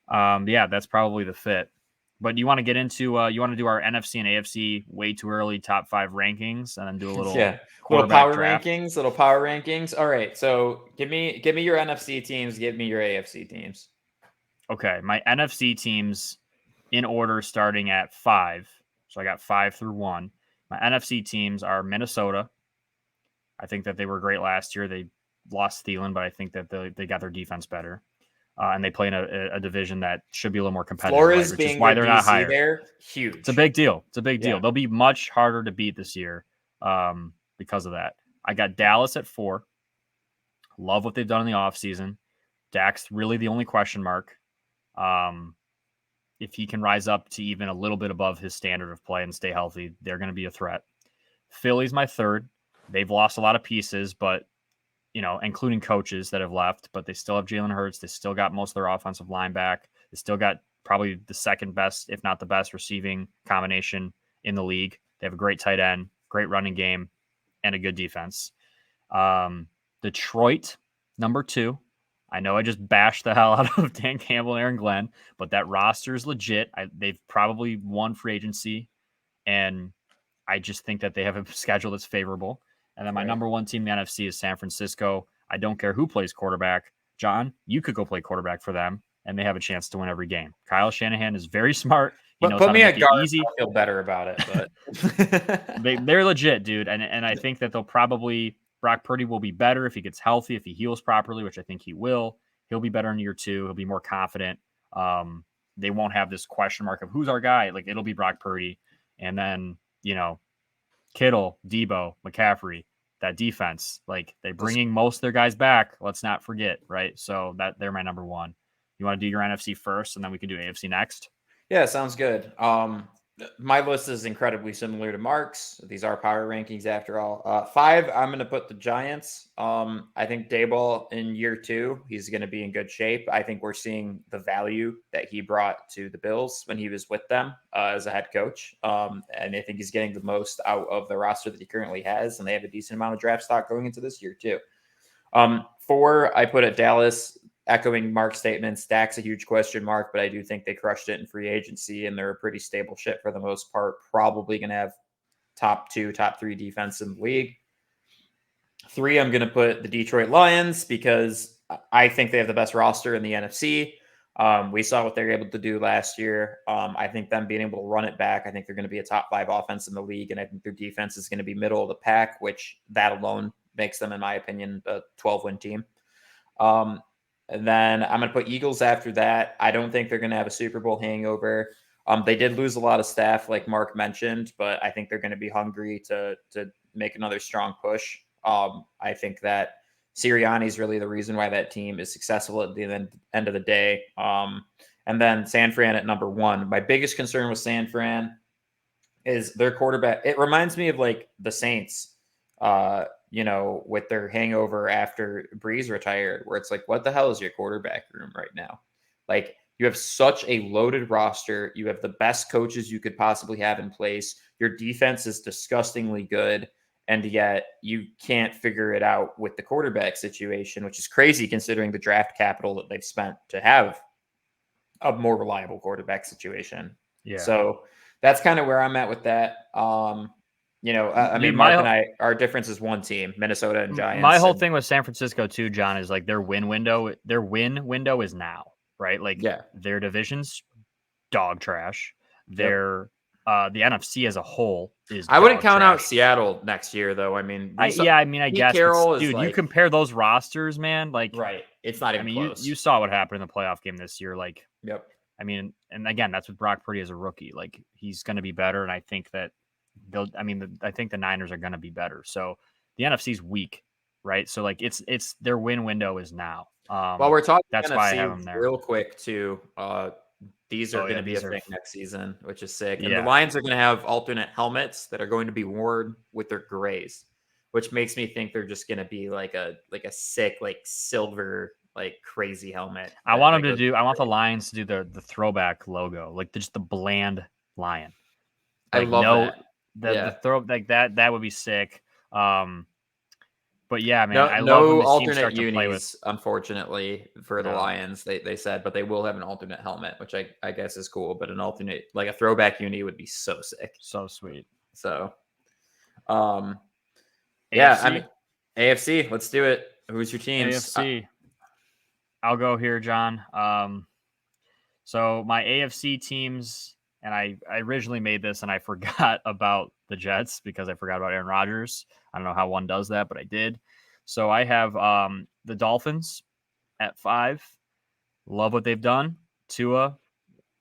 that's probably the fit. But you want to get into, you want to do our NFC and AFC way too early top 5 rankings and then do a little little power draft. rankings. All right. So give me your NFC teams. Give me your AFC teams. Okay. My NFC teams in order starting at 5. So I got 5 through 1. My NFC teams are Minnesota. I think that they were great last year. They lost Thielen, but I think that they got their defense better. And they play in a division that should be a little more competitive, Flores right? Which being is why their they're not DC higher. there, huge. It's a big deal. It's a big deal. Yeah. They'll be much harder to beat this year because of that. I got Dallas at 4. Love what they've done in the offseason. Dak's really the only question mark. If he can rise up to even a little bit above his standard of play and stay healthy, they're going to be a threat. Philly's my 3rd. They've lost a lot of pieces, but including coaches that have left, but they still have Jalen Hurts. They still got most of their offensive line back. They still got probably the second best, if not the best, receiving combination in the league. They have a great tight end, great running game, and a good defense. Detroit, number 2. I know I just bashed the hell out of Dan Campbell and Aaron Glenn, but that roster is legit. They've probably won free agency, and I just think that they have a schedule that's favorable. And then my number 1 team in the NFC is San Francisco. I don't care who plays quarterback. John, you could go play quarterback for them, and they have a chance to win every game. Kyle Shanahan is very smart. He knows put how me to at make guard. it easy. I feel better about it, but They're legit, dude. And I think that Brock Purdy will be better if he gets healthy, if he heals properly, which I think he will. He'll be better in year 2. He'll be more confident. They won't have this question mark of who's our guy. Like, it'll be Brock Purdy. And then, Kittle, Debo, McCaffrey, that defense, like they're bringing most of their guys back. Let's not forget, right? So they're my number 1. You want to do your NFC first, and then we can do AFC next? Yeah, sounds good. My list is incredibly similar to Mark's. These are power rankings after all. 5, I'm going to put the Giants. I think Daboll in year 2, he's going to be in good shape. I think we're seeing the value that he brought to the Bills when he was with them as a head coach. And I think he's getting the most out of the roster that he currently has, and they have a decent amount of draft stock going into this year too. 4, I put at Dallas. Echoing Mark's statements, Dak's a huge question mark, but I do think they crushed it in free agency, and they're a pretty stable ship for the most part. Probably going to have top 2, top 3 defense in the league. 3, I'm going to put the Detroit Lions because I think they have the best roster in the NFC. We saw what they were able to do last year. I think them being able to run it back, I think they're going to be a top 5 offense in the league, and I think their defense is going to be middle of the pack, which that alone makes them, in my opinion, a 12-win team. And then I'm going to put Eagles after that. I don't think they're going to have a Super Bowl hangover. They did lose a lot of staff, like Mark mentioned, but I think they're going to be hungry to make another strong push. I think that Sirianni is really the reason why that team is successful at the end of the day. And then San Fran at number 1. My biggest concern with San Fran is their quarterback. It reminds me of like the Saints. With their hangover after Breeze retired, where it's like, what the hell is your quarterback room right now? Like, you have such a loaded roster. You have the best coaches you could possibly have in place. Your defense is disgustingly good, and yet you can't figure it out with the quarterback situation, which is crazy considering the draft capital that they've spent to have a more reliable quarterback situation. Yeah. So that's kind of where I'm at with that. Mark and I, our difference is 1 team, Minnesota and Giants. My whole thing with San Francisco too, John, is like their win window is now, right? Like, their division's dog trash. The NFC as a whole is. I wouldn't count out Seattle next year, though. I mean, I guess, dude, you compare those rosters, man. Like, right? It's not even close. You saw what happened in the playoff game this year. Like, yep. I mean, and again, that's with Brock Purdy as a rookie. Like, he's going to be better, and I think that I think the Niners are going to be better. So the NFC's weak, right? So like it's their win window is now. While we're talking, that's NFC, why I have them there real quick too. These are going to be a thing next season, which is sick. And Yeah. the Lions are going to have alternate helmets that are going to be worn with their grays, which makes me think they're just going to be like a sick, like silver, like crazy helmet. I want the Lions to do the throwback logo, like just the bland lion. Like, I love that. The throw like that would be sick. But yeah, man, I no love when the teams alternate start to unis, play with. Unfortunately, for the Lions, they said, but they will have an alternate helmet, which I guess is cool. But an alternate, like a throwback uni, would be so sick, so sweet. So, AFC? yeah, I mean, AFC, let's do it. Who's your teams? AFC. I'll go here, John. So my AFC teams, and I originally made this and I forgot about the Jets because I forgot about Aaron Rodgers. I don't know how one does that, but I did. So I have the Dolphins at 5. Love what they've done. Tua,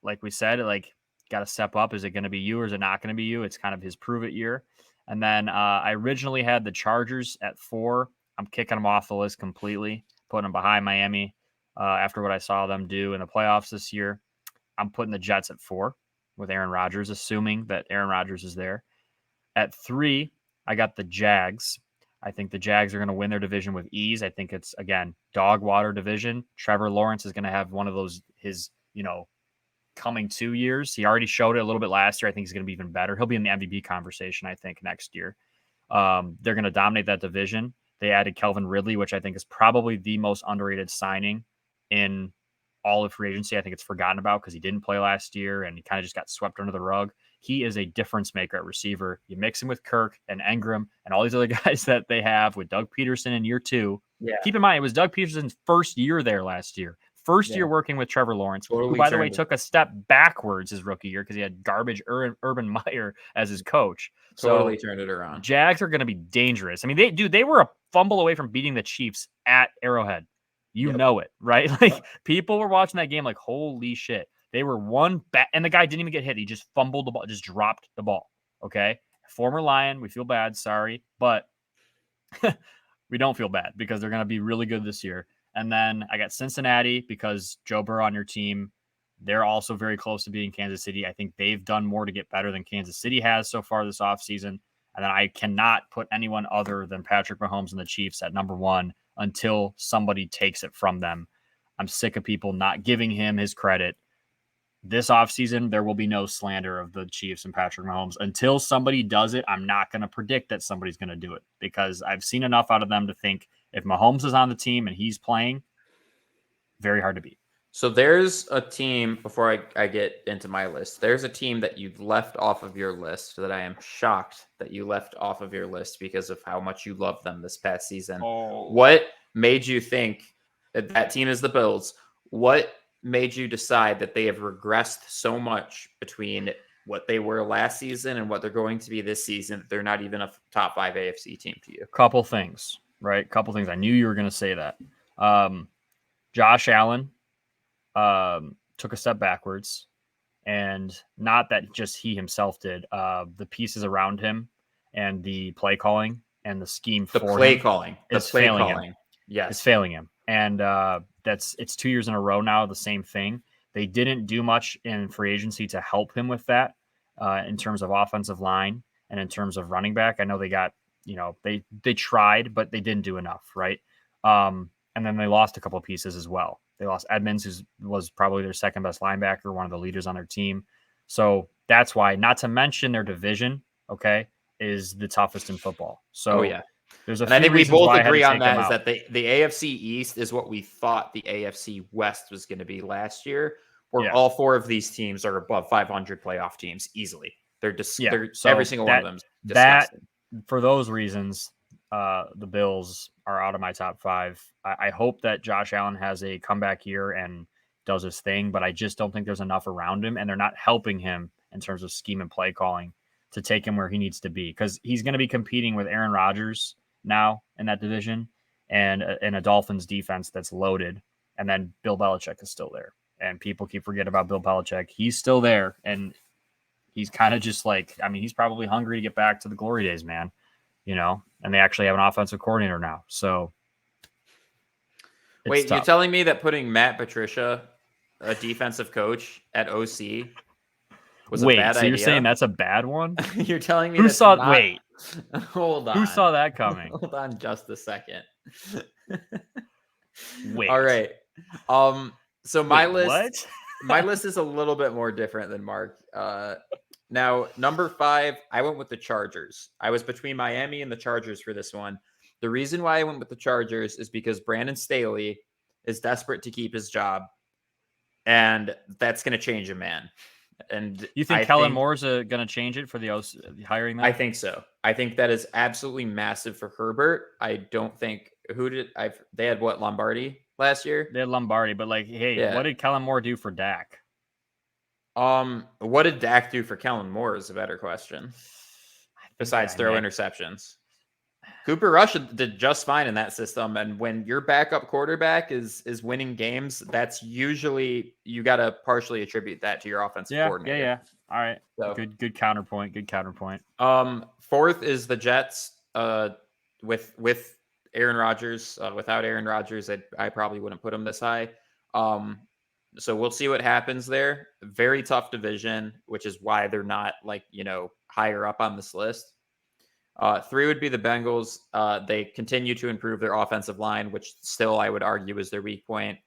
like we said, like got to step up. Is it going to be you or is it not going to be you? It's kind of his prove it year. And then I originally had the Chargers at 4. I'm kicking them off the list completely, putting them behind Miami after what I saw them do in the playoffs this year. I'm putting the Jets at 4 with Aaron Rodgers, assuming that Aaron Rodgers is there. At 3, I got the Jags. I think the Jags are going to win their division with ease. I think it's, again, dog water division. Trevor Lawrence is going to have one of those, his, coming 2 years. He already showed it a little bit last year. I think he's going to be even better. He'll be in the MVP conversation, I think, next year. They're going to dominate that division. They added Calvin Ridley, which I think is probably the most underrated signing in all of free agency. I think it's forgotten about because he didn't play last year and he kind of just got swept under the rug. He is a difference maker at receiver. You mix him with Kirk and Engram and all these other guys that they have with Doug Peterson in year 2. Yeah. Keep in mind, it was Doug Peterson's first year there last year. First year working with Trevor Lawrence, who, by the way, took a step backwards his rookie year because he had garbage Urban Meyer as his coach. Totally turned it around. Jags are going to be dangerous. I mean, they were a fumble away from beating the Chiefs at Arrowhead. You know it, right? Like, people were watching that game like, holy shit. They were and the guy didn't even get hit. He just fumbled the ball, just dropped the ball, okay? Former Lion, we feel bad, sorry, but we don't feel bad because they're going to be really good this year. And then I got Cincinnati because Joe Burrow on your team. They're also very close to being Kansas City. I think they've done more to get better than Kansas City has so far this offseason. And then I cannot put anyone other than Patrick Mahomes and the Chiefs at number 1 until somebody takes it from them. I'm sick of people not giving him his credit. This offseason, there will be no slander of the Chiefs and Patrick Mahomes. Until somebody does it, I'm not going to predict that somebody's going to do it because I've seen enough out of them to think if Mahomes is on the team and he's playing, very hard to beat. So there's a team, before I get into my list, there's a team that you've left off of your list that I am shocked that you left off of your list because of how much you love them this past season. What made you think that team is the Bills? What made you decide that they have regressed so much between what they were last season and what they're going to be this season that they're not even a top 5 AFC team to you? Couple things, right? Couple things. I knew you were going to say that. Josh Allen took a step backwards, and not that just he himself did. The pieces around him and the play calling and the scheme the for play him calling is play failing calling. him. Yes, It's failing him, and it's 2 years in a row now. The same thing. They didn't do much in free agency to help him with that in terms of offensive line and in terms of running back. I know they got they tried, but they didn't do enough, right? And then they lost a couple of pieces as well. They lost Edmonds, who was probably their second best linebacker, one of the leaders on their team. So that's why, not to mention their division, okay, is the toughest in football. So there's a few I think we reasons both why I had to agree on take that them is out. that the AFC East is what we thought the AFC West was going to be last year, where all 4 of these teams are above 500 playoff teams easily. They're So every single one of them is disgusting. For those reasons, the Bills are out of my top 5. I hope that Josh Allen has a comeback year and does his thing, but I just don't think there's enough around him, and they're not helping him in terms of scheme and play calling to take him where he needs to be, because he's going to be competing with Aaron Rodgers now in that division and in a Dolphins defense that's loaded. And then Bill Belichick is still there, and people keep forgetting about Bill Belichick. He's still there, and he's kind of just like, I mean, he's probably hungry to get back to the glory days, man. And they actually have an offensive coordinator now. So wait, tough. you're telling me that putting Matt Patricia, a defensive coach, at OC was a bad idea? You're saying that's a bad one? You're telling me who saw not... wait. Hold on. Who saw that coming? Hold on just a second. Wait. All right. So my list what? my list is a little bit more different than Mark. Now, number 5, I went with the Chargers. I was between Miami and the Chargers for this one. The reason why I went with the Chargers is because Brandon Staley is desperate to keep his job, and that's going to change a man. And you think Kellen Moore's going to change it for the hiring them? I think so. I think that is absolutely massive for Herbert. I don't think they had what, Lombardi last year? They had Lombardi, but what did Kellen Moore do for Dak? What did Dak do for Kellen Moore is a better question. I besides Yeah, throw man. interceptions. Cooper Rush did just fine in that system, and when your backup quarterback is winning games, that's usually you got to partially attribute that to your offensive coordinator. Yeah. All right. So, Good counterpoint. Good counterpoint. Fourth is the Jets. With Aaron Rodgers. Without Aaron Rodgers, I probably wouldn't put him this high. So we'll see what happens there. Very tough division, which is why they're not higher up on this list. 3 would be the Bengals. They continue to improve their offensive line, which still I would argue is their weak point.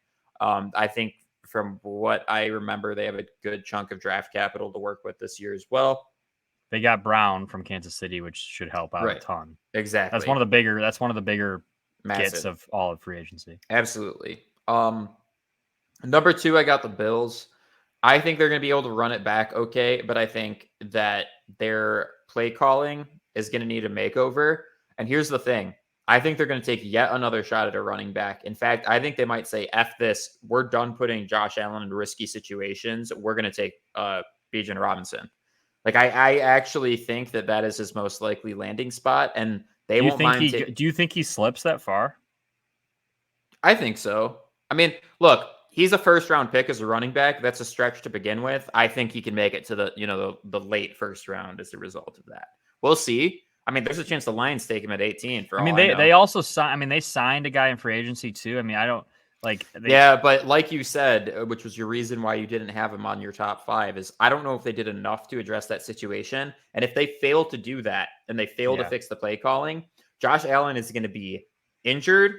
I think from what I remember, they have a good chunk of draft capital to work with this year as well. They got Brown from Kansas City, which should help out a ton. Exactly. That's one of the bigger gets of all of free agency. Absolutely. Number 2, I got the Bills. I think they're going to be able to run it back okay, but I think that their play calling is going to need a makeover. And here's the thing. I think they're going to take yet another shot at a running back. In fact, I think they might say, F this. We're done putting Josh Allen in risky situations. We're going to take Bijan Robinson. Like, I actually think that is his most likely landing spot, and they won't mind. Do you think he slips that far? I think so. I mean, look, he's a first-round pick as a running back. That's a stretch to begin with. I think he can make it to the late first round as a result of that. We'll see. I mean, there's a chance the Lions take him at 18. They also signed. I mean, they signed a guy in free agency too. I mean, I don't like. Yeah, but like you said, which was your reason why you didn't have him on your top 5, is I don't know if they did enough to address that situation. And if they fail to do that and they fail to fix the play calling, Josh Allen is going to be injured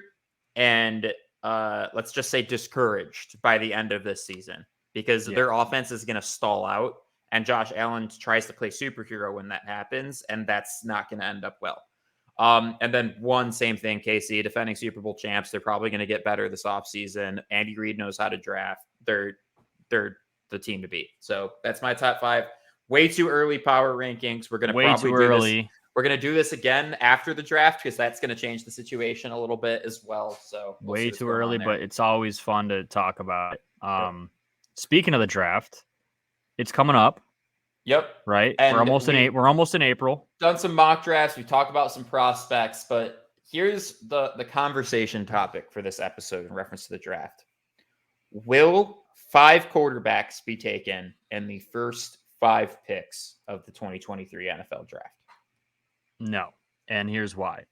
and let's just say discouraged by the end of this season because their offense is going to stall out. And Josh Allen tries to play superhero when that happens, and that's not going to end up well. And then same thing, KC, defending Super Bowl champs. They're probably going to get better this offseason. Andy Reid knows how to draft. They're the team to beat. So that's my top 5. Way too early power rankings. We're going to probably do this. We're going to do this again after the draft because that's going to change the situation a little bit as well. So way too early, but it's always fun to talk about. Speaking of the draft, it's coming up. Yep. Right. And we're almost in April. Done some mock drafts. We talked about some prospects, but here's the conversation topic for this episode in reference to the draft. Will 5 quarterbacks be taken in the first 5 picks of the 2023 NFL draft? No. And here's why.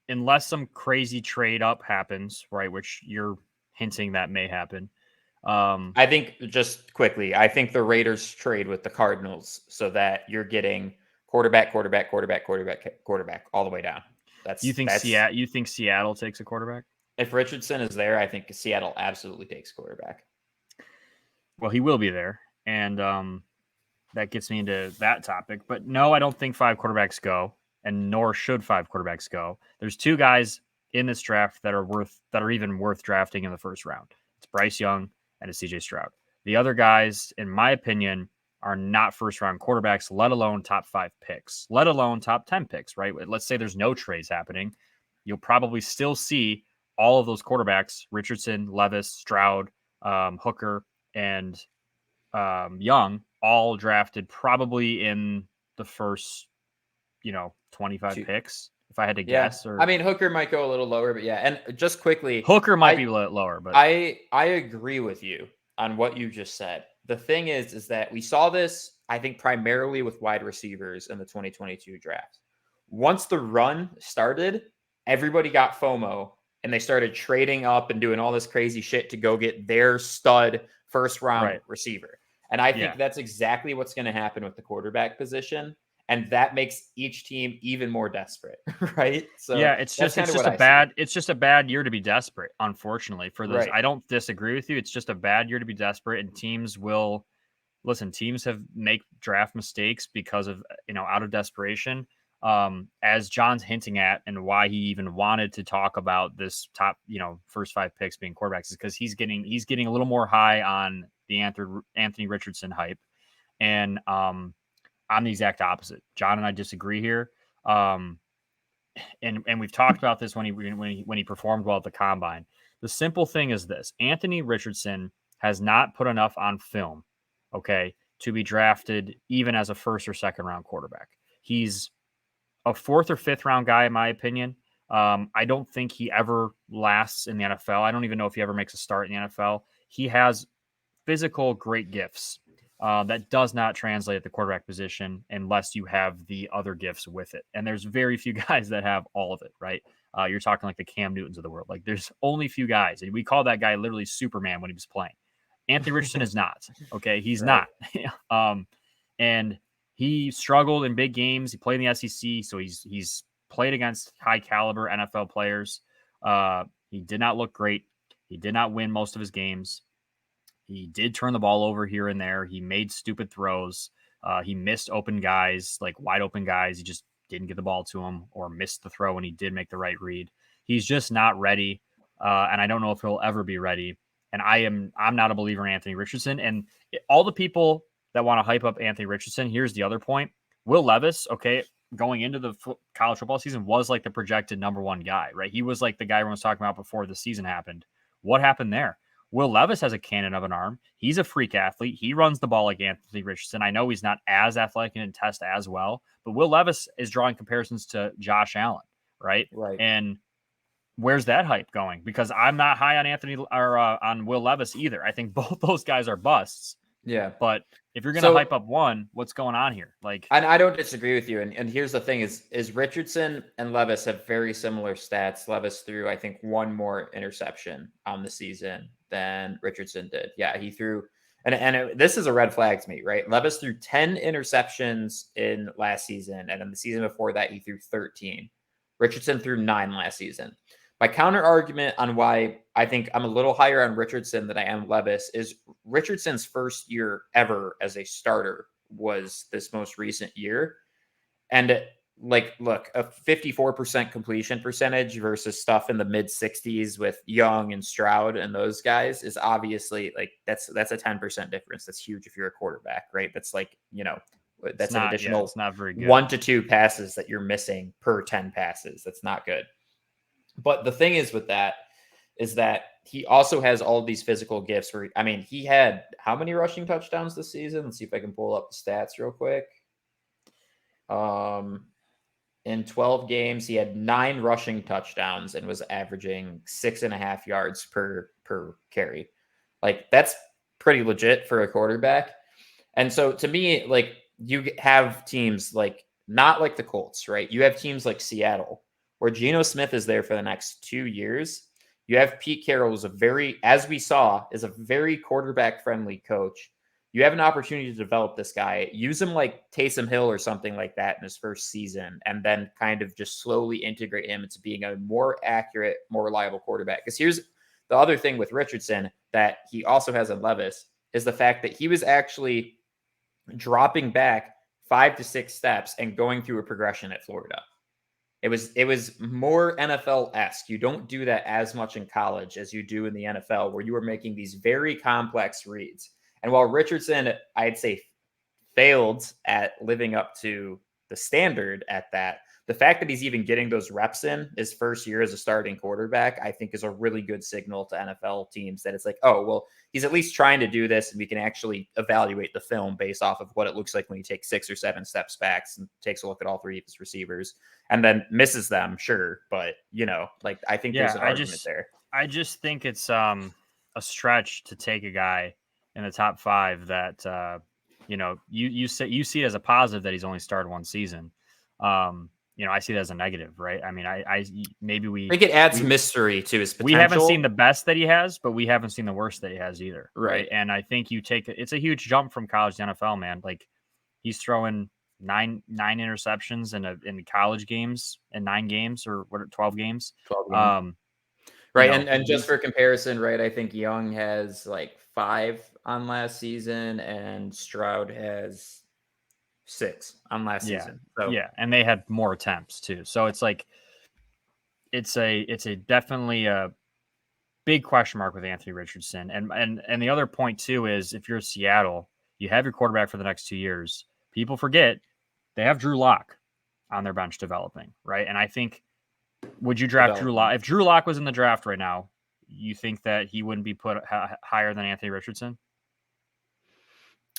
Unless some crazy trade up happens, right, which you're hinting that may happen. I think just quickly, I think the Raiders trade with the Cardinals so that you're getting quarterback all the way down. You think Seattle takes a quarterback? If Richardson is there, I think Seattle absolutely takes quarterback. Well, he will be there, and that gets me into that topic. But no, I don't think 5 quarterbacks go, and nor should 5 quarterbacks go. There's 2 guys in this draft that are even worth drafting in the first round. It's Bryce Young and it's CJ Stroud. The other guys, in my opinion, are not first-round quarterbacks, let alone top 5 picks, let alone top 10 picks, right? Let's say there's no trades happening. You'll probably still see all of those quarterbacks, Richardson, Levis, Stroud, Hooker, and Young, all drafted probably in the first, 25 picks, if I had to guess. Or I mean, Hooker might go a little lower, but yeah. And just quickly, Hooker might be lower, but I agree with you on what you just said. The thing is that we saw this, I think, primarily with wide receivers in the 2022 draft. Once the run started, everybody got FOMO and they started trading up and doing all this crazy shit to go get their stud first round receiver. And I think that's exactly what's going to happen with the quarterback position. And that makes each team even more desperate, right? So it's just a bad year to be desperate, unfortunately, for this. Right. I don't disagree with you. It's just a bad year to be desperate, and teams have make draft mistakes because of out of desperation. As John's hinting at, and why he even wanted to talk about this top, first 5 picks being quarterbacks is because he's getting a little more high on the Anthony Richardson hype, and I'm the exact opposite. John and I disagree here. And we've talked about this when he performed well at the combine. The simple thing is this: Anthony Richardson has not put enough on film, okay, to be drafted even as a first or second round quarterback. He's a fourth or fifth round guy, in my opinion. I don't think he ever lasts in the NFL. I don't even know if he ever makes a start in the NFL. He has physical great gifts. That does not translate at the quarterback position unless you have the other gifts with it. And there's very few guys that have all of it, right? You're talking like the Cam Newtons of the world. Like there's only few guys. And we call that guy literally Superman when he was playing. Anthony Richardson is not. Okay. He's Right. not. And he struggled in big games. He played in the SEC. So he's played against high caliber NFL players. He did not look great. He did not win most of his games. He did turn the ball over here and there. He made stupid throws. He missed open guys, like wide open guys. He just didn't get the ball to him or missed the throw when he did make the right read. He's just not ready. And I don't know if he'll ever be ready. And I'm not a believer in Anthony Richardson. And all the people that want to hype up Anthony Richardson, here's the other point. Will Levis, okay, going into the college football season was like the projected number one guy, right? He was like the guy everyone was talking about before the season happened. What happened there? Will Levis has a cannon of an arm. He's a freak athlete. He runs the ball like Anthony Richardson. I know he's not as athletic and test as well, but Will Levis is drawing comparisons to Josh Allen, right? Right. And where's that hype going? Because I'm not high on Anthony or on Will Levis either. I think both those guys are busts. Yeah. But if you're going to hype up one, what's going on here? Like, I don't disagree with you. And here's the thing is Richardson and Levis have very similar stats. Levis threw, I think, one more interception on the season than Richardson did. Yeah, he threw, this is a red flag to me, right? Levis threw 10 interceptions in last season. And in the season before that, he threw 13. Richardson threw 9 last season. My counter argument on why I think I'm a little higher on Richardson than I am Levis is Richardson's first year ever as a starter was this most recent year. And like, look, a 54% completion percentage versus stuff in the mid 60s with Young and Stroud and those guys is obviously like, that's a 10% difference. That's huge if you're a quarterback, right? That's like, that's an additional it's not very good. 1 to 2 passes that you're missing per 10 passes. That's not good. But the thing is with that is that he also has all of these physical gifts where, he had how many rushing touchdowns this season? Let's see if I can pull up the stats real quick. In 12 games, he had 9 rushing touchdowns and was averaging 6.5 yards per carry. Like, that's pretty legit for a quarterback. And so to me, like, you have teams like, not like the Colts, right? You have teams like Seattle, where Geno Smith is there for the next 2 years. You have Pete Carroll, as we saw, is a very quarterback-friendly coach. You have an opportunity to develop this guy. Use him like Taysom Hill or something like that in his first season, and then kind of just slowly integrate him into being a more accurate, more reliable quarterback. Because here's the other thing with Richardson that he also has in Levis is the fact that he was actually dropping back 5 to 6 steps and going through a progression at Florida. It was more NFL-esque. You don't do that as much in college as you do in the NFL, where you are making these very complex reads. And while Richardson, I'd say, failed at living up to the standard at that, the fact that he's even getting those reps in his first year as a starting quarterback, I think is a really good signal to NFL teams that it's like, oh, well, he's at least trying to do this, and we can actually evaluate the film based off of what it looks like when he takes 6 or 7 steps back and takes a look at all 3 of his receivers and then misses them. Sure. But, I think there's an argument there. I just think it's a stretch to take a guy in the top 5 that, you see it as a positive that he's only started one season. I see it as a negative, right? I think it adds mystery to his potential. We haven't seen the best that he has, but we haven't seen the worst that he has either. Right. And I think it's a huge jump from college to NFL, man. Like, he's throwing nine interceptions in college games in 9 games or 12 games. 12 games. Right. And just for comparison, right, I think Young has like 5 on last season and Stroud has 6 on last season. So yeah, and they had more attempts too. So it's like it's a definitely a big question mark with Anthony Richardson. And the other point too is if you're Seattle, you have your quarterback for the next 2 years. People forget they have Drew Lock on their bench developing, right? And I think, would you draft Drew Lock? If Drew Lock was in the draft right now, you think that he wouldn't be put higher than Anthony Richardson?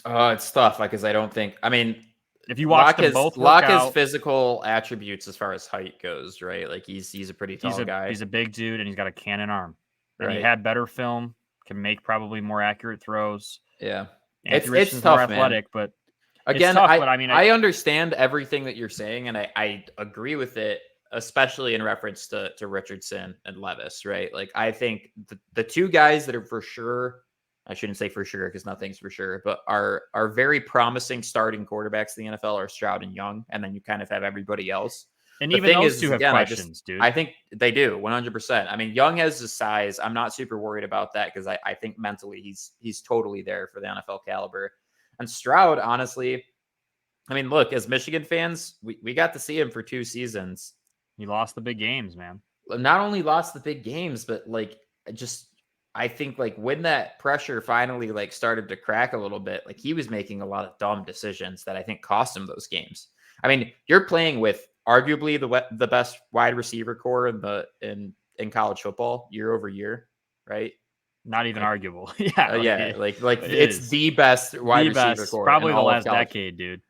It's tough because I don't think. I mean, If you watch them both work Locke has out, physical attributes as far as height goes, right? Like he's a pretty tall guy, he's a big dude and he's got a cannon arm. And he right? had better film, can make probably more accurate throws. Yeah, Anthony it's Richardson's more tough, man. athletic, but it's Again, tough. But I mean, I understand everything that you're saying, and I agree with it, especially in reference to Richardson and Levis, right? Like I think the two guys that are for sure, I shouldn't say for sure because nothing's for sure, but are very promising starting quarterbacks in the NFL are Stroud and Young, and then you kind of have everybody else. and The even thing those is two have again, questions, dude. I think they do 100%. I mean, Young has the size. I'm not super worried about that because I think mentally he's totally there for the NFL caliber. And Stroud, honestly, I mean, look, as Michigan fans, we got to see him for 2 seasons. He lost the big games, man. Not only lost the big games, but like just I think like when that pressure finally like started to crack a little bit, like he was making a lot of dumb decisions that I think cost him those games. I mean, you're playing with arguably the best wide receiver core in college football year over year, right? Not even Like, arguable. Yeah, yeah, like it it's is the best wide the receiver best, core in probably the all of last college. decade, dude.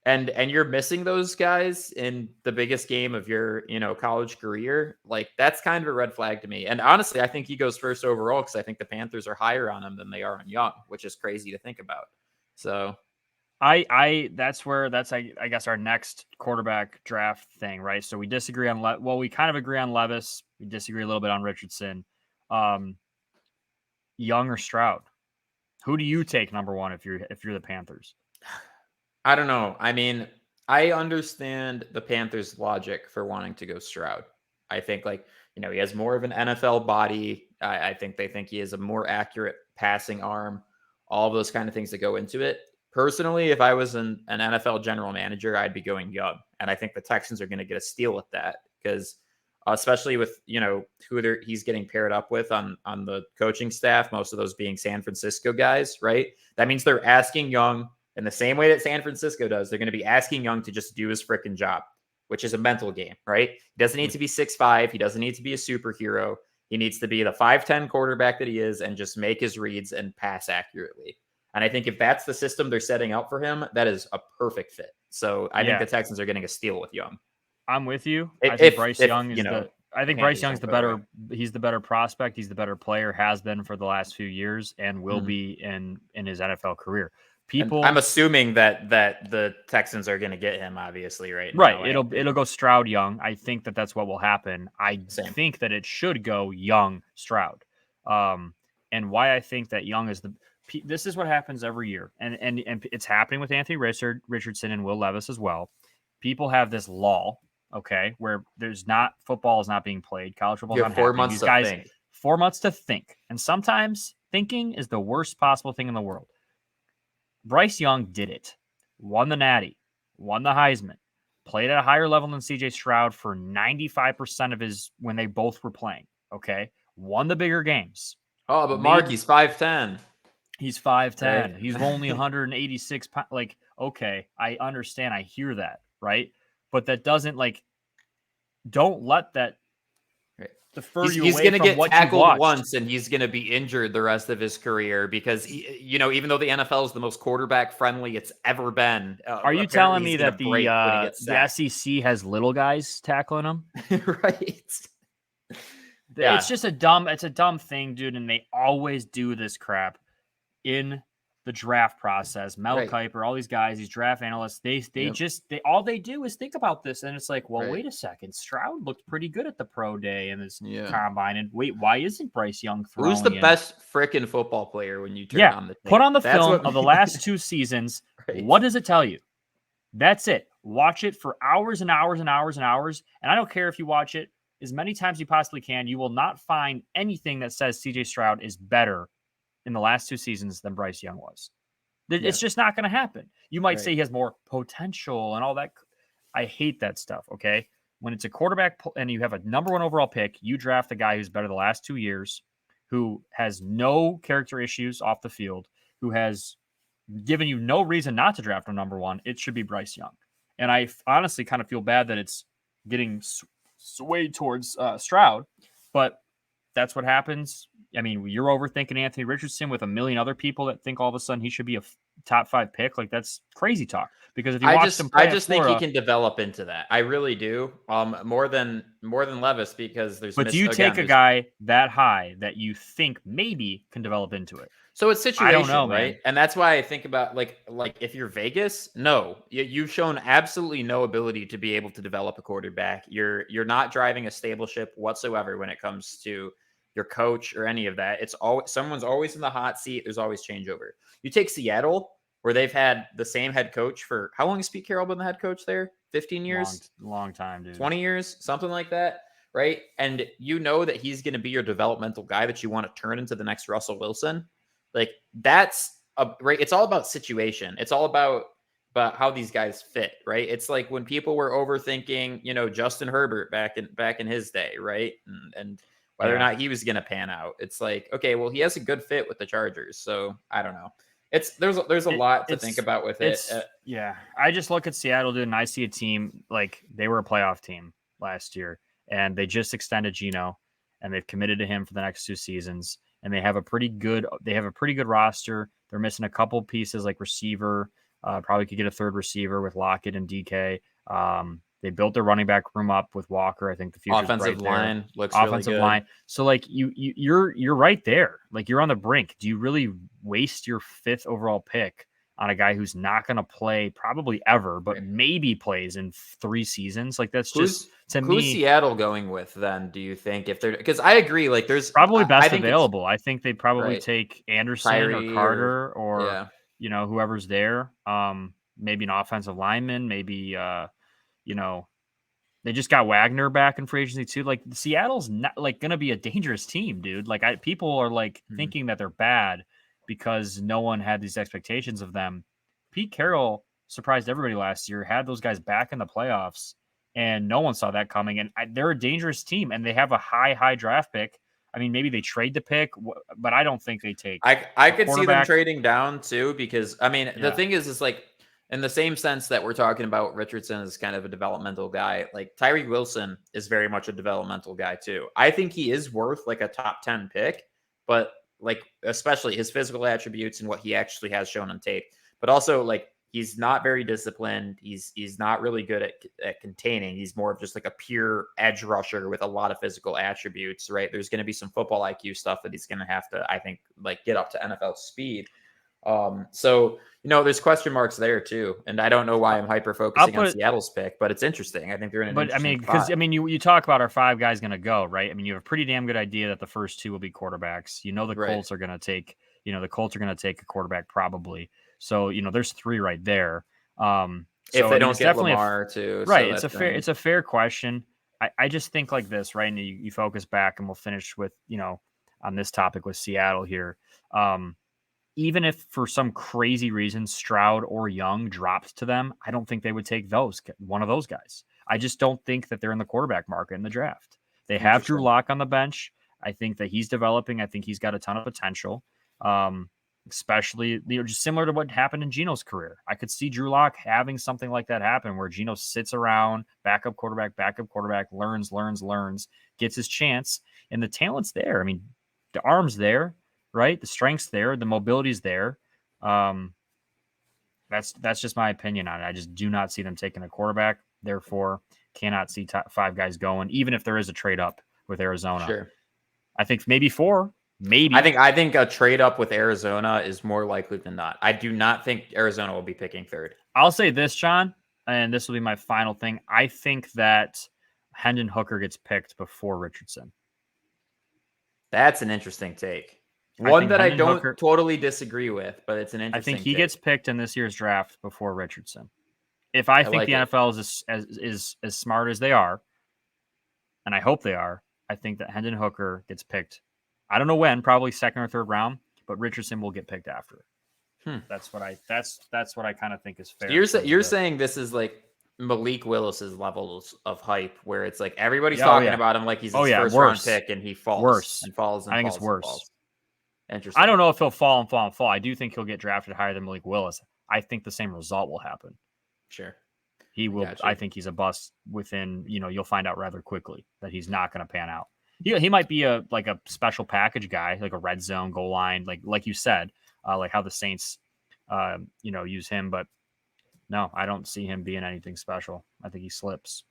And you're missing those guys in the biggest game of your college career. Like that's kind of a red flag to me. And honestly, I think he goes first overall because I think the Panthers are higher on him than they are on Young, which is crazy to think about. So That's I guess our next quarterback draft thing, right? So we disagree on we kind of agree on Levis. We disagree a little bit on Richardson. Um, Young or Stroud? Who do you take number one if you're the Panthers? I don't know. I mean, I understand the Panthers' logic for wanting to go Stroud. I think he has more of an NFL body. I think they think he has a more accurate passing arm, all of those kind of things that go into it. Personally, if I was an NFL general manager, I'd be going Young. And I think the Texans are going to get a steal with that because especially with, who he's getting paired up with on the coaching staff, most of those being San Francisco guys, right? That means they're asking Young in the same way that San Francisco does. They're going to be asking Young to just do his freaking job, which is a mental game, right? He doesn't need to be 6'5". He doesn't need to be a superhero. He needs to be the 5'10" quarterback that he is and just make his reads and pass accurately. And I think if that's the system they're setting out for him, that is a perfect fit. So I think the Texans are getting a steal with Young. I'm with you. I think Bryce Young is I think Bryce Young's the better. He's the better prospect. He's the better player. Has been for the last few years and will be in his NFL career. People, and I'm assuming that the Texans are going to get him, obviously, right? Right. Now, it'll go Stroud Young. I think that's what will happen. I think that it should go Young Stroud. And why I think that Young is this is what happens every year, and it's happening with Anthony Richardson and Will Levis as well. People have this lull, okay, where football is not being played, college football is not happening. 4 months These guys, think. 4 months to think, and sometimes thinking is the worst possible thing in the world. Bryce Young did it, won the Natty, won the Heisman, played at a higher level than CJ Stroud for 95% of his when they both were playing. Okay, won the bigger games. Oh, but Mark, he's 5'10". He's 5'10". Right. He's only 186 pounds. Like, okay, I understand. I hear that, right? But that doesn't don't let that defer you away from what you watch. He's going to get tackled once, and he's going to be injured the rest of his career because, even though the NFL is the most quarterback friendly it's ever been. Are you telling me that the SEC has little guys tackling him? Right. Yeah. It's a dumb thing, dude. And they always do this crap in the draft process. Mel Kiper, all these guys, these draft analysts, all they do is think about this. And it's like, well, wait a second. Stroud looked pretty good at the pro day and this combine. And wait, why isn't Bryce Young throwing? Who's the best freaking football player when you turn on the tape? Put on the film of the last 2 seasons. Right. What does it tell you? That's it. Watch it for hours and hours and hours and hours. And I don't care if you watch it as many times as you possibly can. You will not find anything that says CJ Stroud is better in the last 2 seasons than Bryce Young was. It's just not going to happen. You might say he has more potential and all that. I hate that stuff, okay? When it's a quarterback and you have a number 1 overall pick, you draft the guy who's better the last 2 years, who has no character issues off the field, who has given you no reason not to draft him number 1. It should be Bryce Young. And I honestly kind of feel bad that it's getting swayed towards Stroud, but that's what happens. I mean, you're overthinking Anthony Richardson with a million other people that think all of a sudden he should be top 5 pick, like that's crazy talk. Because if you watch him play I just think he Florida, can develop into that. I really do. More than Levis, because but do you take a guy that high that you think maybe can develop into it? So it's I don't situation, know, right? man. And that's why I think about like if you're Vegas, no, you've shown absolutely no ability to be able to develop a quarterback. You're not driving a stable ship whatsoever when it comes to your coach or any of that. It's always someone's always in the hot seat. There's always changeover. You take Seattle, where they've had the same head coach for how long has Pete Carroll been the head coach there? 15 years? Long time, dude. 20 years, something like that, right? And you know that he's going to be your developmental guy that you want to turn into the next Russell Wilson. Like that's right. It's all about situation. It's all about how these guys fit, right? It's like when people were overthinking, Justin Herbert back in his day, right? And whether or not he was going to pan out. It's like, okay, well, he has a good fit with the Chargers, so I don't know. There's a lot to think about with it. Yeah, I just look at Seattle, dude, and I see a team like they were a playoff team last year, and they just extended Geno, and they've committed to him for the next 2 seasons. And they have a pretty good roster. They're missing a couple pieces like receiver. Probably could get a third receiver with Lockett and DK. They built their running back room up with Walker. I think the future offensive line looks offensive really good. line. So like you're right there. Like you're on the brink. Do you really waste your 5th overall pick on a guy who's not going to play probably ever, but maybe plays in 3 seasons? Like that's just to me. Who's Seattle going with then? Do you think if they're because I agree, like there's probably best available. I think they'd probably right. take Anderson Tyree or Carter or yeah. Whoever's there. Maybe an offensive lineman. Maybe they just got Wagner back in free agency too. Like Seattle's not like going to be a dangerous team, dude. Like people are like thinking that they're bad because no one had these expectations of them. Pete Carroll surprised everybody last year, had those guys back in the playoffs, and no one saw that coming. And they're a dangerous team, and they have a high draft pick. I mean, maybe they trade the pick, but I don't think they take. I could see them trading down too, because I mean, the thing is like in the same sense that we're talking about Richardson as kind of a developmental guy, like Tyree Wilson is very much a developmental guy too. I think he is worth like a top 10 pick, but like especially his physical attributes and what he actually has shown on tape, but also like he's not very disciplined. He's not really good at containing. He's more of just like a pure edge rusher with a lot of physical attributes, right? There's going to be some football IQ stuff that he's going to have to, I think, like get up to NFL speed. So, there's question marks there too. And I don't know why I'm hyper focusing on Seattle's pick, but it's interesting. I think they're in an interesting spot. Because you talk about our 5 guys going to go, right? I mean, you have a pretty damn good idea that the first 2 will be quarterbacks. The Colts are going to take, a quarterback probably. So, there's 3 right there. If they don't get Lamar too. Right. So it's a fair question. I just think like this, right? And you focus back and we'll finish with, on this topic with Seattle here. Even if for some crazy reason Stroud or Young dropped to them, I don't think they would take one of those guys. I just don't think that they're in the quarterback market in the draft. They have Drew Lock on the bench. I think that he's developing. I think he's got a ton of potential, especially just similar to what happened in Geno's career. I could see Drew Lock having something like that happen where Geno sits around, backup quarterback, learns, gets his chance, and the talent's there. I mean, the arm's there. Right, the strength's there, the mobility's there. That's just my opinion on it. I just do not see them taking a quarterback. Therefore, cannot see 5 guys going, even if there is a trade up with Arizona. Sure, I think maybe 4. Maybe I think a trade up with Arizona is more likely than not. I do not think Arizona will be picking 3rd. I'll say this, John, and this will be my final thing. I think that Hendon Hooker gets picked before Richardson. That's an interesting take. One that I don't totally disagree with, but it's an interesting. I think he gets picked in this year's draft before Richardson. If I think the NFL is as smart as they are, and I hope they are, I think that Hendon Hooker gets picked. I don't know when, probably 2nd or 3rd round, but Richardson will get picked after. That's what I kind of think is fair. You're saying this is like Malik Willis's levels of hype, where it's like everybody's talking about him like he's his first round pick, and he falls and falls. I think it's worse. Falls. Interesting. I don't know if he'll fall. I do think he'll get drafted higher than Malik Willis. I think the same result will happen. Sure. He will. I think he's a bust within, you'll find out rather quickly that he's not going to pan out. He might be a special package guy, like a red zone goal line, like you said, like how the Saints use him. But no, I don't see him being anything special. I think he slips.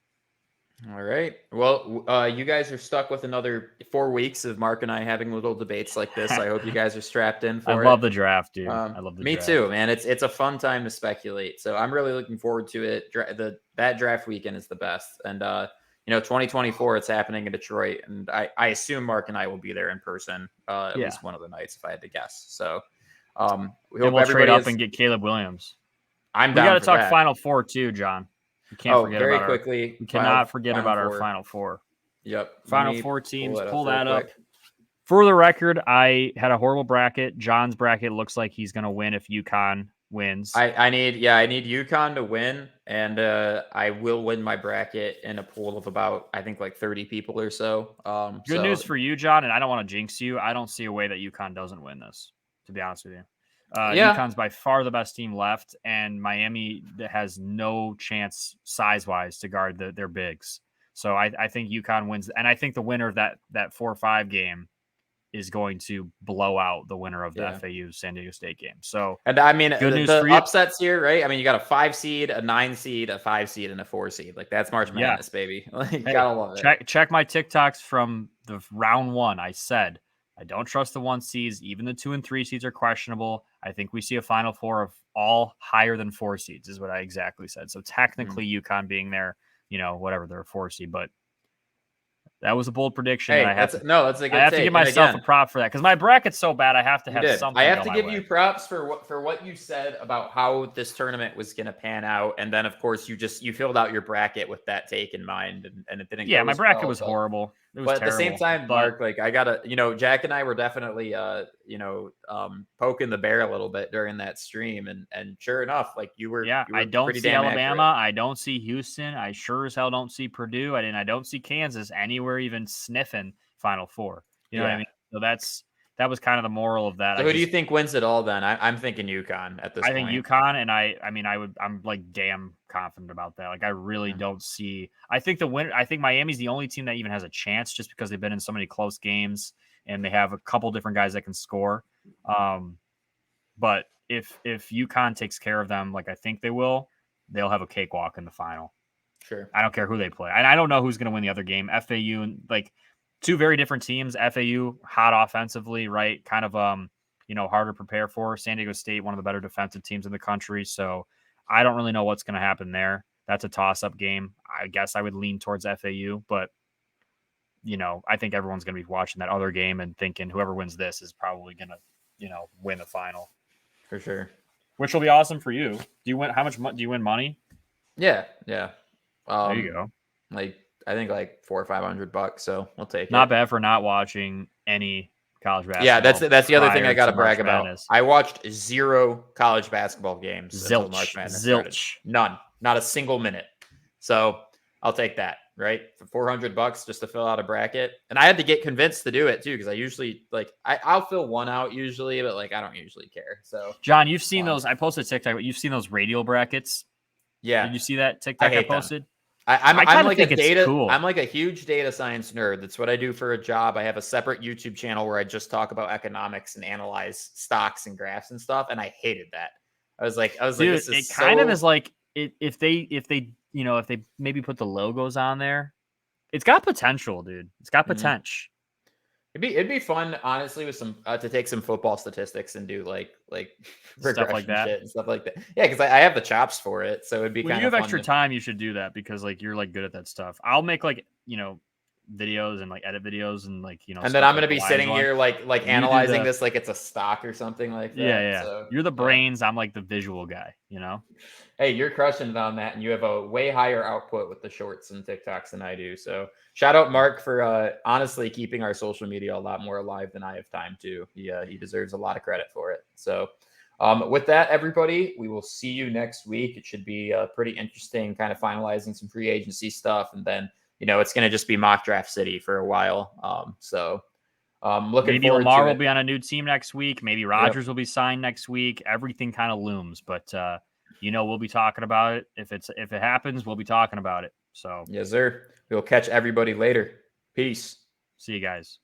All right. Well, you guys are stuck with another 4 weeks of Mark and I having little debates like this. I hope you guys are strapped in for it. I love the draft, dude. I love the me draft. Me too, man. It's a fun time to speculate. So I'm really looking forward to it. That draft weekend is the best. And 2024, it's happening in Detroit, and I assume Mark and I will be there in person at least one of the nights if I had to guess. So we hope we'll trade up and get Caleb Williams. We got to talk Final Four too, John. We can't forget very about quickly. We cannot forget about our Final Four. Yep. Final Four teams. Pull that up. For the record, I had a horrible bracket. John's bracket looks like he's going to win if UConn wins. I need UConn to win, and I will win my bracket in a pool of about, I think, like 30 people or so. Good news for you, John, and I don't want to jinx you. I don't see a way that UConn doesn't win this, to be honest with you. UConn's by far the best team left, and Miami has no chance size-wise to guard their bigs. So I think UConn wins, and I think the winner of that 4-5 game is going to blow out the winner of the FAU San Diego State game. So, and I mean, good news the for you. Upsets here, right? I mean, you got a 5 seed, a 9 seed, a 5 seed, and a 4 seed. Like, that's March Madness, baby. Like, gotta love it. Check my TikToks from the round 1. I said I don't trust the 1 seeds. Even the 2 and 3 seeds are questionable. I think we see a Final Four of all higher than 4 seeds is what I exactly said. So technically UConn being there, whatever, they're a 4 seed, but that was a bold prediction. Hey, that's a good take. I have to give myself a prop for that because my bracket's so bad. I have to have something. I have to give you props for what you said about how this tournament was going to pan out, and then of course you filled out your bracket with that take in mind, and it didn't. Yeah, my bracket was horrible. It was but terrible. At the same time, Mark, like I gotta, Jack and I were definitely, poking the bear a little bit during that stream, and sure enough, like you were. Yeah, I don't see Alabama. Accurate. I don't see Houston. I sure as hell don't see Purdue. I don't see Kansas anywhere even sniffing Final Four. You know what I mean? So that was kind of the moral of that. So who do you think wins it all then? I'm thinking UConn at this point. I think UConn, and I'm like damn confident about that. Like I really don't see. I think Miami's the only team that even has a chance just because they've been in so many close games and they have a couple different guys that can score. But if UConn takes care of them like I think they will, they'll have a cakewalk in the final. Sure. I don't care who they play. And I don't know who's going to win the other game. FAU and like two very different teams. FAU hot offensively, right? Kind of hard to prepare for. San Diego State, one of the better defensive teams in the country. So I don't really know what's going to happen there. That's a toss-up game. I guess I would lean towards FAU, but I think everyone's going to be watching that other game and thinking whoever wins this is probably going to, win the final. For sure. Which will be awesome for you. Do you win? How much do you win money? Yeah. There you go. Like I think like $400 or $500. So we'll take it. Not bad for not watching any college basketball. Yeah, that's the other thing I got to brag about. Madness. I watched 0 college basketball games. Zilch. March Madness Zilch. Started. None. Not a single minute. So I'll take that. Right, for $400 just to fill out a bracket, and I had to get convinced to do it too because I usually I'll fill one out usually, but I don't usually care. So John, you've seen those. I posted TikTok, but you've seen those radial brackets. Yeah, did you see that TikTok I posted? I'm like a data. Cool. I'm like a huge data science nerd. That's what I do for a job. I have a separate YouTube channel where I just talk about economics and analyze stocks and graphs and stuff, and I hated that. I was like, dude, this is it kind of is like if they if they maybe put the logos on there, it's got potential, dude. It's got potential. It'd be fun, honestly, with some to take some football statistics and do like stuff like that shit and stuff like that. Yeah, because I have the chops for it, so it'd be. When you have extra time, you should do that because you're good at that stuff. I'll make videos and edit videos and and then I'm gonna be sitting here analyzing this like it's a stock or something like that. Yeah. So, you're the brains. I'm like the visual guy. Hey, you're crushing it on that, and you have a way higher output with the shorts and TikToks than I do. So shout out Mark for honestly keeping our social media a lot more alive than I have time to. He deserves a lot of credit for it. So with that, everybody, we will see you next week. It should be pretty interesting, kind of finalizing some free agency stuff, and then it's going to just be mock draft city for a while. Looking maybe forward Lamar to will be on a new team next week. Maybe Rodgers will be signed next week. Everything kind of looms, but we'll be talking about it. If it happens, we'll be talking about it. So yes, sir. We'll catch everybody later. Peace. See you guys.